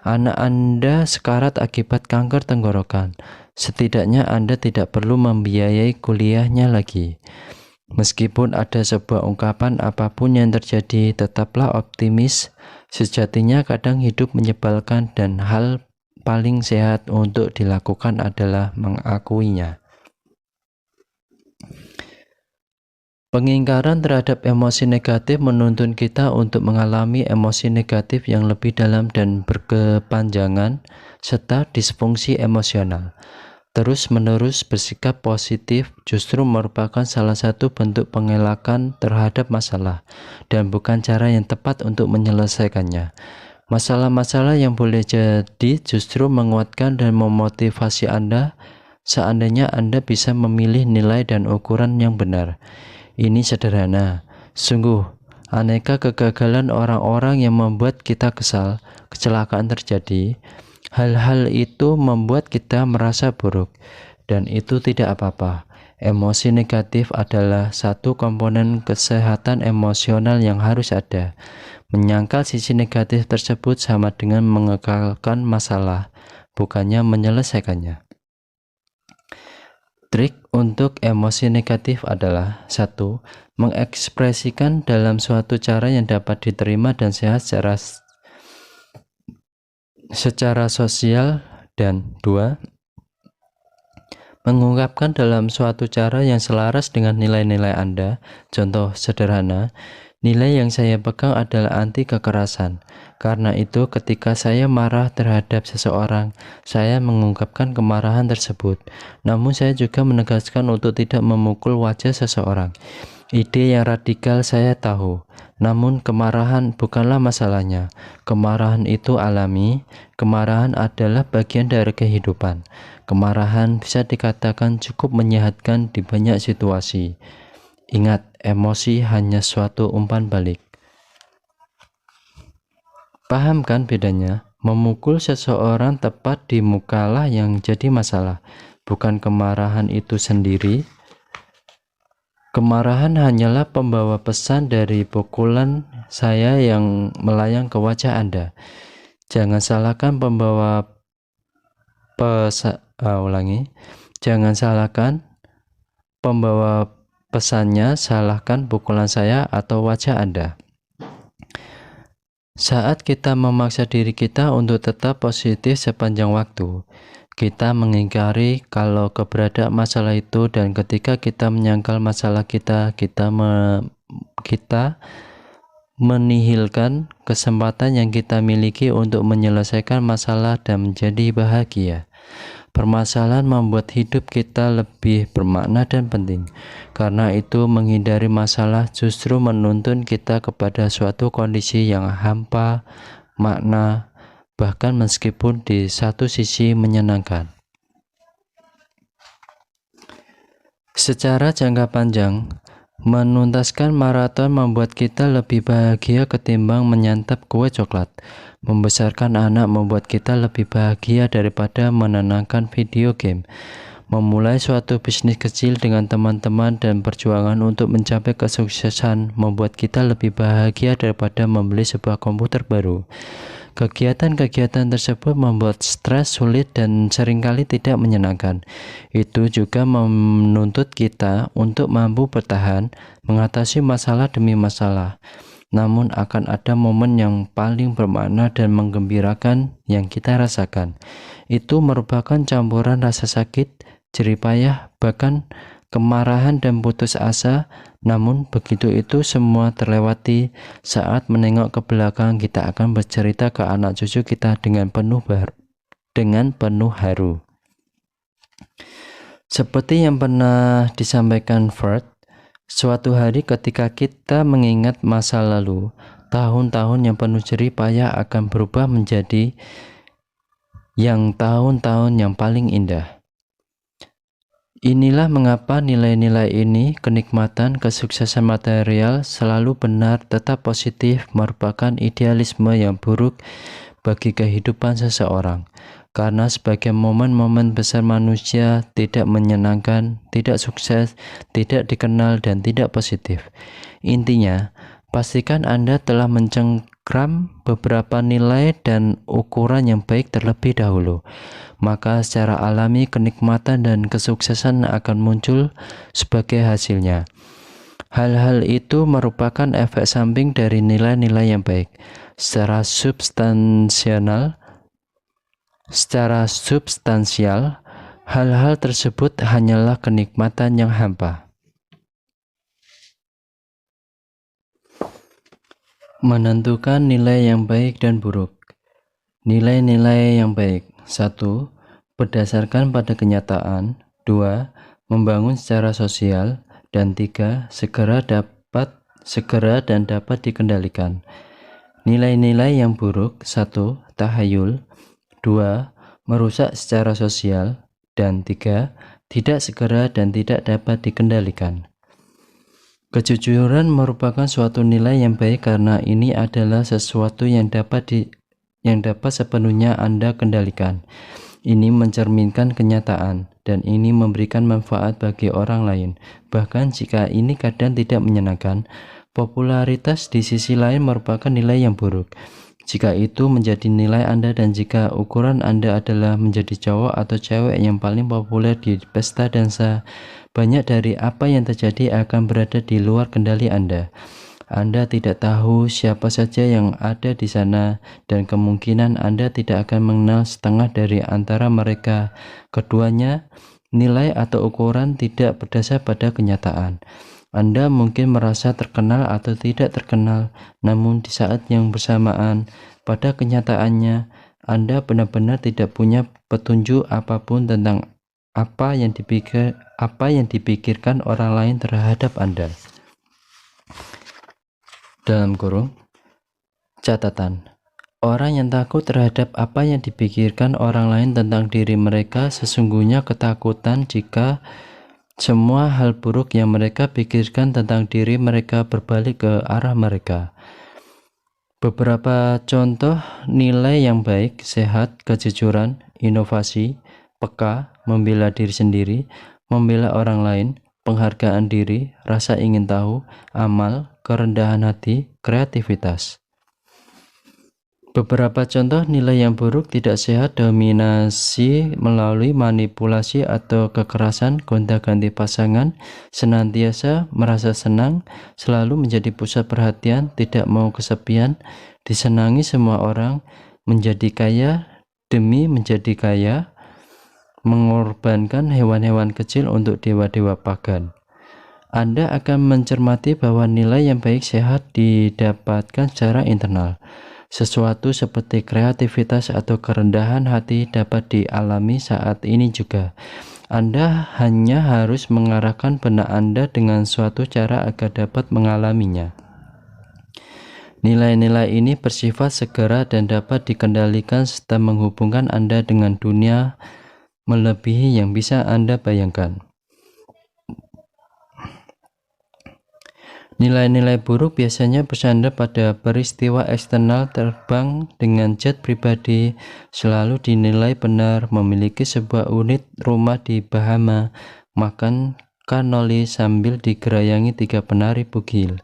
Anak Anda sekarat akibat kanker tenggorokan, setidaknya Anda tidak perlu membiayai kuliahnya lagi. Meskipun ada sebuah ungkapan apapun yang terjadi, tetaplah optimis. Sejatinya kadang hidup menyebalkan dan hal paling sehat untuk dilakukan adalah mengakuinya. Pengingkaran terhadap emosi negatif menuntun kita untuk mengalami emosi negatif yang lebih dalam dan berkepanjangan, serta disfungsi emosional. Terus-menerus bersikap positif justru merupakan salah satu bentuk pengelakan terhadap masalah, dan bukan cara yang tepat untuk menyelesaikannya. Masalah-masalah yang boleh jadi justru menguatkan dan memotivasi Anda, seandainya Anda bisa memilih nilai dan ukuran yang benar. Ini sederhana. Sungguh, aneka kegagalan orang-orang yang membuat kita kesal, kecelakaan terjadi. Hal-hal itu membuat kita merasa buruk, dan itu tidak apa-apa. Emosi negatif adalah satu komponen kesehatan emosional yang harus ada. Menyangkal sisi negatif tersebut sama dengan mengekalkan masalah, bukannya menyelesaikannya. Trik untuk emosi negatif adalah 1. Mengekspresikan dalam suatu cara yang dapat diterima dan sehat secara sosial, dan 2. Mengungkapkan dalam suatu cara yang selaras dengan nilai-nilai Anda. Contoh sederhana, nilai yang saya pegang adalah anti kekerasan. Karena itu, ketika saya marah terhadap seseorang, saya mengungkapkan kemarahan tersebut. Namun saya juga menegaskan untuk tidak memukul wajah seseorang. Ide yang radikal saya tahu, namun kemarahan bukanlah masalahnya. Kemarahan itu alami, kemarahan adalah bagian dari kehidupan. Kemarahan bisa dikatakan cukup menyehatkan di banyak situasi. Ingat, emosi hanya suatu umpan balik. Paham kan bedanya? Memukul seseorang tepat di mukalah yang jadi masalah, bukan kemarahan itu sendiri. Kemarahan hanyalah pembawa pesan dari pukulan saya yang melayang ke wajah Anda. Jangan salahkan Jangan salahkan pembawa pesannya, salahkan pukulan saya atau wajah Anda. Saat kita memaksa diri kita untuk tetap positif sepanjang waktu, kita mengingkari kalau keberadaan masalah itu, dan ketika kita menyangkal masalah kita menihilkan kesempatan yang kita miliki untuk menyelesaikan masalah dan menjadi bahagia. Permasalahan membuat hidup kita lebih bermakna dan penting. Karena itu, menghindari masalah justru menuntun kita kepada suatu kondisi yang hampa makna, bahkan meskipun di satu sisi menyenangkan. Secara jangka panjang, menuntaskan maraton membuat kita lebih bahagia ketimbang menyantap kue coklat. Membesarkan anak membuat kita lebih bahagia daripada menenangkan video game. Memulai suatu bisnis kecil dengan teman-teman dan perjuangan untuk mencapai kesuksesan membuat kita lebih bahagia daripada membeli sebuah komputer baru. Kegiatan-kegiatan tersebut membuat stres, sulit, dan seringkali tidak menyenangkan. Itu juga menuntut kita untuk mampu bertahan, mengatasi masalah demi masalah. Namun akan ada momen yang paling bermakna dan menggembirakan yang kita rasakan. Itu merupakan campuran rasa sakit, jerih payah, bahkan kemarahan dan putus asa. Namun begitu itu semua terlewati, saat menengok ke belakang kita akan bercerita ke anak cucu kita dengan penuh haru. Seperti yang pernah disampaikan Freud, suatu hari ketika kita mengingat masa lalu, tahun-tahun yang penuh jerih payah akan berubah menjadi yang tahun-tahun yang paling indah. Inilah mengapa nilai-nilai ini, kenikmatan, kesuksesan material, selalu benar, tetap positif, merupakan idealisme yang buruk bagi kehidupan seseorang. Karena sebagai momen-momen besar manusia tidak menyenangkan, tidak sukses, tidak dikenal, dan tidak positif. Intinya, pastikan Anda telah mencengkram beberapa nilai dan ukuran yang baik terlebih dahulu. Maka secara alami kenikmatan dan kesuksesan akan muncul sebagai hasilnya. Hal-hal itu merupakan efek samping dari nilai-nilai yang baik. Secara substansial, hal-hal tersebut hanyalah kenikmatan yang hampa. Menentukan nilai yang baik dan buruk. Nilai-nilai yang baik: 1. Berdasarkan pada kenyataan. 2. Membangun secara sosial. Dan 3. Segera dan dapat dikendalikan. Nilai-nilai yang buruk: 1. Tahayul. 2. Merusak secara sosial. Dan 3. Tidak segera dan tidak dapat dikendalikan. Kejujuran merupakan suatu nilai yang baik karena ini adalah sesuatu yang dapat sepenuhnya Anda kendalikan. Ini mencerminkan kenyataan, dan ini memberikan manfaat bagi orang lain. Bahkan jika ini kadang tidak menyenangkan, popularitas di sisi lain merupakan nilai yang buruk. Jika itu menjadi nilai Anda, dan jika ukuran Anda adalah menjadi cowok atau cewek yang paling populer di pesta dansa, banyak dari apa yang terjadi akan berada di luar kendali Anda. Anda tidak tahu siapa saja yang ada di sana, dan kemungkinan Anda tidak akan mengenal setengah dari antara mereka. Keduanya, nilai atau ukuran tidak berdasar pada kenyataan. Anda mungkin merasa terkenal atau tidak terkenal, namun di saat yang bersamaan, pada kenyataannya, Anda benar-benar tidak punya petunjuk apapun tentang apa yang dipikirkan orang lain terhadap Anda. Dalam kurung, catatan. Orang yang takut terhadap apa yang dipikirkan orang lain tentang diri mereka sesungguhnya ketakutan jika semua hal buruk yang mereka pikirkan tentang diri mereka berbalik ke arah mereka. Beberapa contoh nilai yang baik: sehat, kejujuran, inovasi, peka, membela diri sendiri, membela orang lain, penghargaan diri, rasa ingin tahu, amal, kerendahan hati, kreativitas. Beberapa contoh nilai yang buruk: tidak sehat, dominasi melalui manipulasi atau kekerasan, gonta-ganti pasangan, senantiasa merasa senang, selalu menjadi pusat perhatian, tidak mau kesepian, disenangi semua orang, menjadi kaya demi menjadi kaya, mengorbankan hewan-hewan kecil untuk dewa-dewa pagan. Anda akan mencermati bahwa nilai yang baik sehat didapatkan secara internal. Sesuatu seperti kreativitas atau kerendahan hati dapat dialami saat ini juga. Anda hanya harus mengarahkan benak Anda dengan suatu cara agar dapat mengalaminya. Nilai-nilai ini bersifat segera dan dapat dikendalikan serta menghubungkan Anda dengan dunia melebihi yang bisa Anda bayangkan. Nilai-nilai buruk biasanya bersandar pada peristiwa eksternal: terbang dengan jet pribadi, selalu dinilai benar, memiliki sebuah unit rumah di Bahama, makan cannoli sambil digerayangi 3 penari bugil.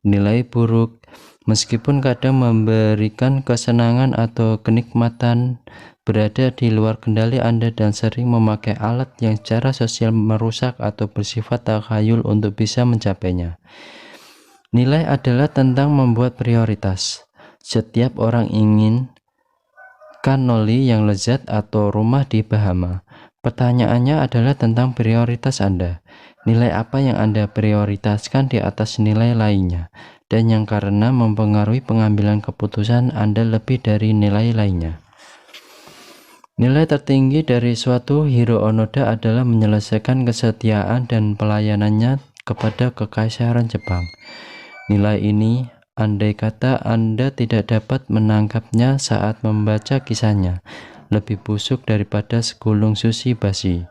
Nilai buruk, meskipun kadang memberikan kesenangan atau kenikmatan, berada di luar kendali Anda dan sering memakai alat yang secara sosial merusak atau bersifat takhayul untuk bisa mencapainya. Nilai adalah tentang membuat prioritas. Setiap orang ingin cannoli yang lezat atau rumah di Bahama. Pertanyaannya adalah tentang prioritas Anda. Nilai apa yang Anda prioritaskan di atas nilai lainnya, dan yang karena mempengaruhi pengambilan keputusan Anda lebih dari nilai lainnya. Nilai tertinggi dari suatu Hiro Onoda adalah menyelesaikan kesetiaan dan pelayanannya kepada Kekaisaran Jepang. Nilai ini, andai kata Anda tidak dapat menangkapnya saat membaca kisahnya, lebih busuk daripada segulung sushi basi.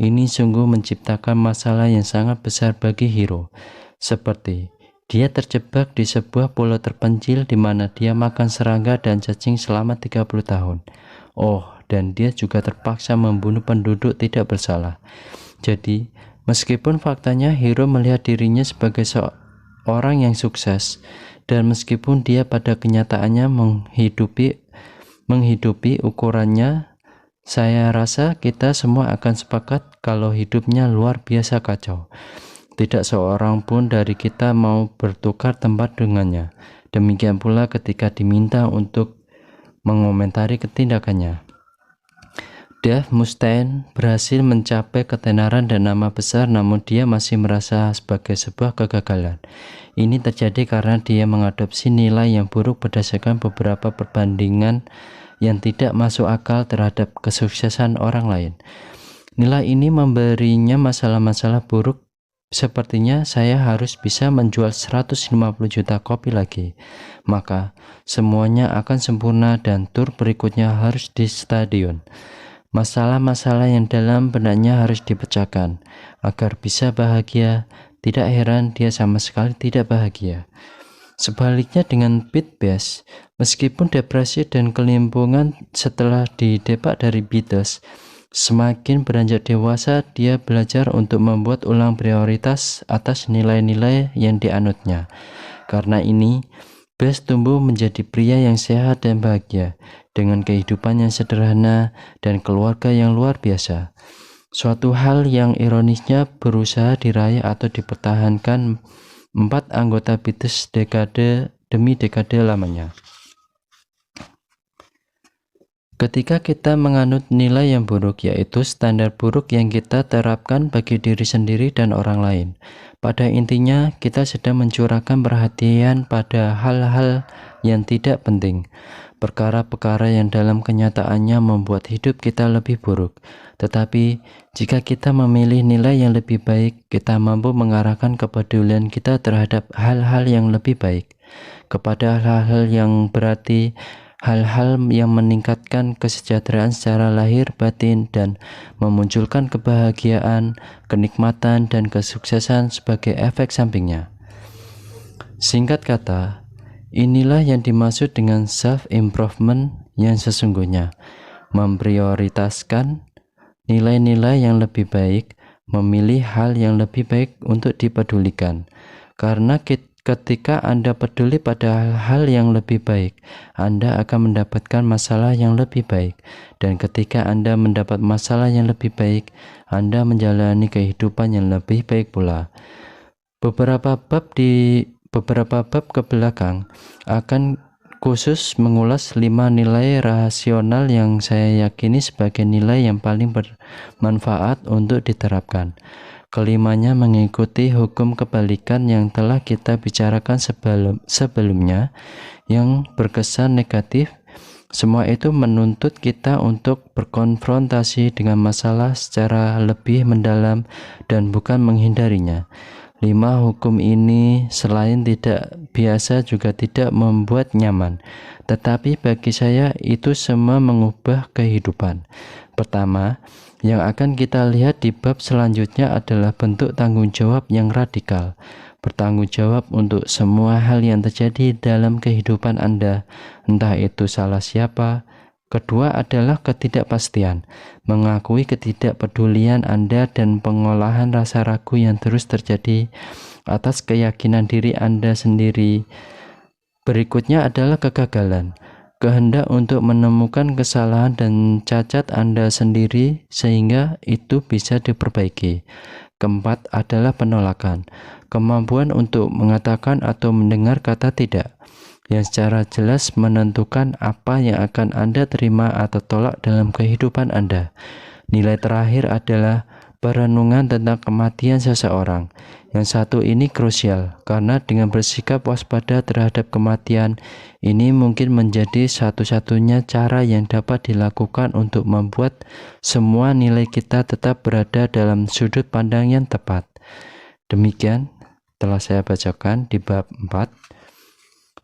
Ini sungguh menciptakan masalah yang sangat besar bagi Hiro. Seperti dia terjebak di sebuah pulau terpencil di mana dia makan serangga dan cacing selama 30 tahun. Oh, dan dia juga terpaksa membunuh penduduk tidak bersalah. Jadi, meskipun faktanya Hiro melihat dirinya sebagai orang yang sukses, dan meskipun dia pada kenyataannya menghidupi ukurannya, saya rasa kita semua akan sepakat kalau hidupnya luar biasa kacau. Tidak seorang pun dari kita mau bertukar tempat dengannya. Demikian pula ketika diminta untuk mengomentari tindakannya. Dave Mustaine berhasil mencapai ketenaran dan nama besar, namun dia masih merasa sebagai sebuah kegagalan. Ini terjadi karena dia mengadopsi nilai yang buruk berdasarkan beberapa perbandingan yang tidak masuk akal terhadap kesuksesan orang lain. Nilai ini memberinya masalah-masalah buruk. Sepertinya saya harus bisa menjual 150 juta kopi lagi, maka semuanya akan sempurna dan tur berikutnya harus di stadion. Masalah-masalah yang dalam benaknya harus dipecahkan agar bisa bahagia. Tidak heran dia sama sekali tidak bahagia. Sebaliknya dengan Pete Best, meskipun depresi dan kelimpungan setelah didepak dari Beatles, semakin beranjak dewasa dia belajar untuk membuat ulang prioritas atas nilai-nilai yang dianutnya. Karena ini, Best tumbuh menjadi pria yang sehat dan bahagia, dengan kehidupan yang sederhana dan keluarga yang luar biasa. Suatu hal yang ironisnya berusaha diraih atau dipertahankan 4 anggota Beatles dekade demi dekade lamanya. Ketika kita menganut nilai yang buruk, yaitu standar buruk yang kita terapkan bagi diri sendiri dan orang lain, pada intinya kita sedang mencurahkan perhatian pada hal-hal yang tidak penting, perkara-perkara yang dalam kenyataannya membuat hidup kita lebih buruk. Tetapi jika kita memilih nilai yang lebih baik, kita mampu mengarahkan kepedulian kita terhadap hal-hal yang lebih baik, kepada hal-hal yang berarti, hal-hal yang meningkatkan kesejahteraan secara lahir batin dan memunculkan kebahagiaan, kenikmatan, dan kesuksesan sebagai efek sampingnya. Singkat kata, Inilah yang dimaksud dengan self-improvement yang sesungguhnya, memprioritaskan nilai-nilai yang lebih baik, memilih hal yang lebih baik untuk dipedulikan. Karena ketika Anda peduli pada hal yang lebih baik, Anda akan mendapatkan masalah yang lebih baik. Dan ketika Anda mendapat masalah yang lebih baik, Anda menjalani kehidupan yang lebih baik pula. Beberapa bab ke belakang akan khusus mengulas 5 nilai rasional yang saya yakini sebagai nilai yang paling bermanfaat untuk diterapkan. Kelimanya mengikuti hukum kebalikan yang telah kita bicarakan sebelumnya yang berkesan negatif. Semua itu menuntut kita untuk berkonfrontasi dengan masalah secara lebih mendalam dan bukan menghindarinya. 5 hukum ini selain tidak biasa juga tidak membuat nyaman, tetapi bagi saya itu semua mengubah kehidupan. Pertama, yang akan kita lihat di bab selanjutnya adalah bentuk tanggung jawab yang radikal. Bertanggung jawab untuk semua hal yang terjadi dalam kehidupan Anda, entah itu salah siapa. Kedua adalah ketidakpastian, mengakui ketidakpedulian Anda dan pengolahan rasa ragu yang terus terjadi atas keyakinan diri Anda sendiri. Berikutnya adalah kegagalan, kehendak untuk menemukan kesalahan dan cacat Anda sendiri sehingga itu bisa diperbaiki. Keempat adalah penolakan, kemampuan untuk mengatakan atau mendengar kata tidak, yang secara jelas menentukan apa yang akan Anda terima atau tolak dalam kehidupan Anda. Nilai terakhir adalah perenungan tentang kematian seseorang. Yang satu ini krusial, karena dengan bersikap waspada terhadap kematian, ini mungkin menjadi satu-satunya cara yang dapat dilakukan untuk membuat semua nilai kita tetap berada dalam sudut pandang yang tepat. Demikian telah saya bacakan di bab 4.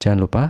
Jangan lupa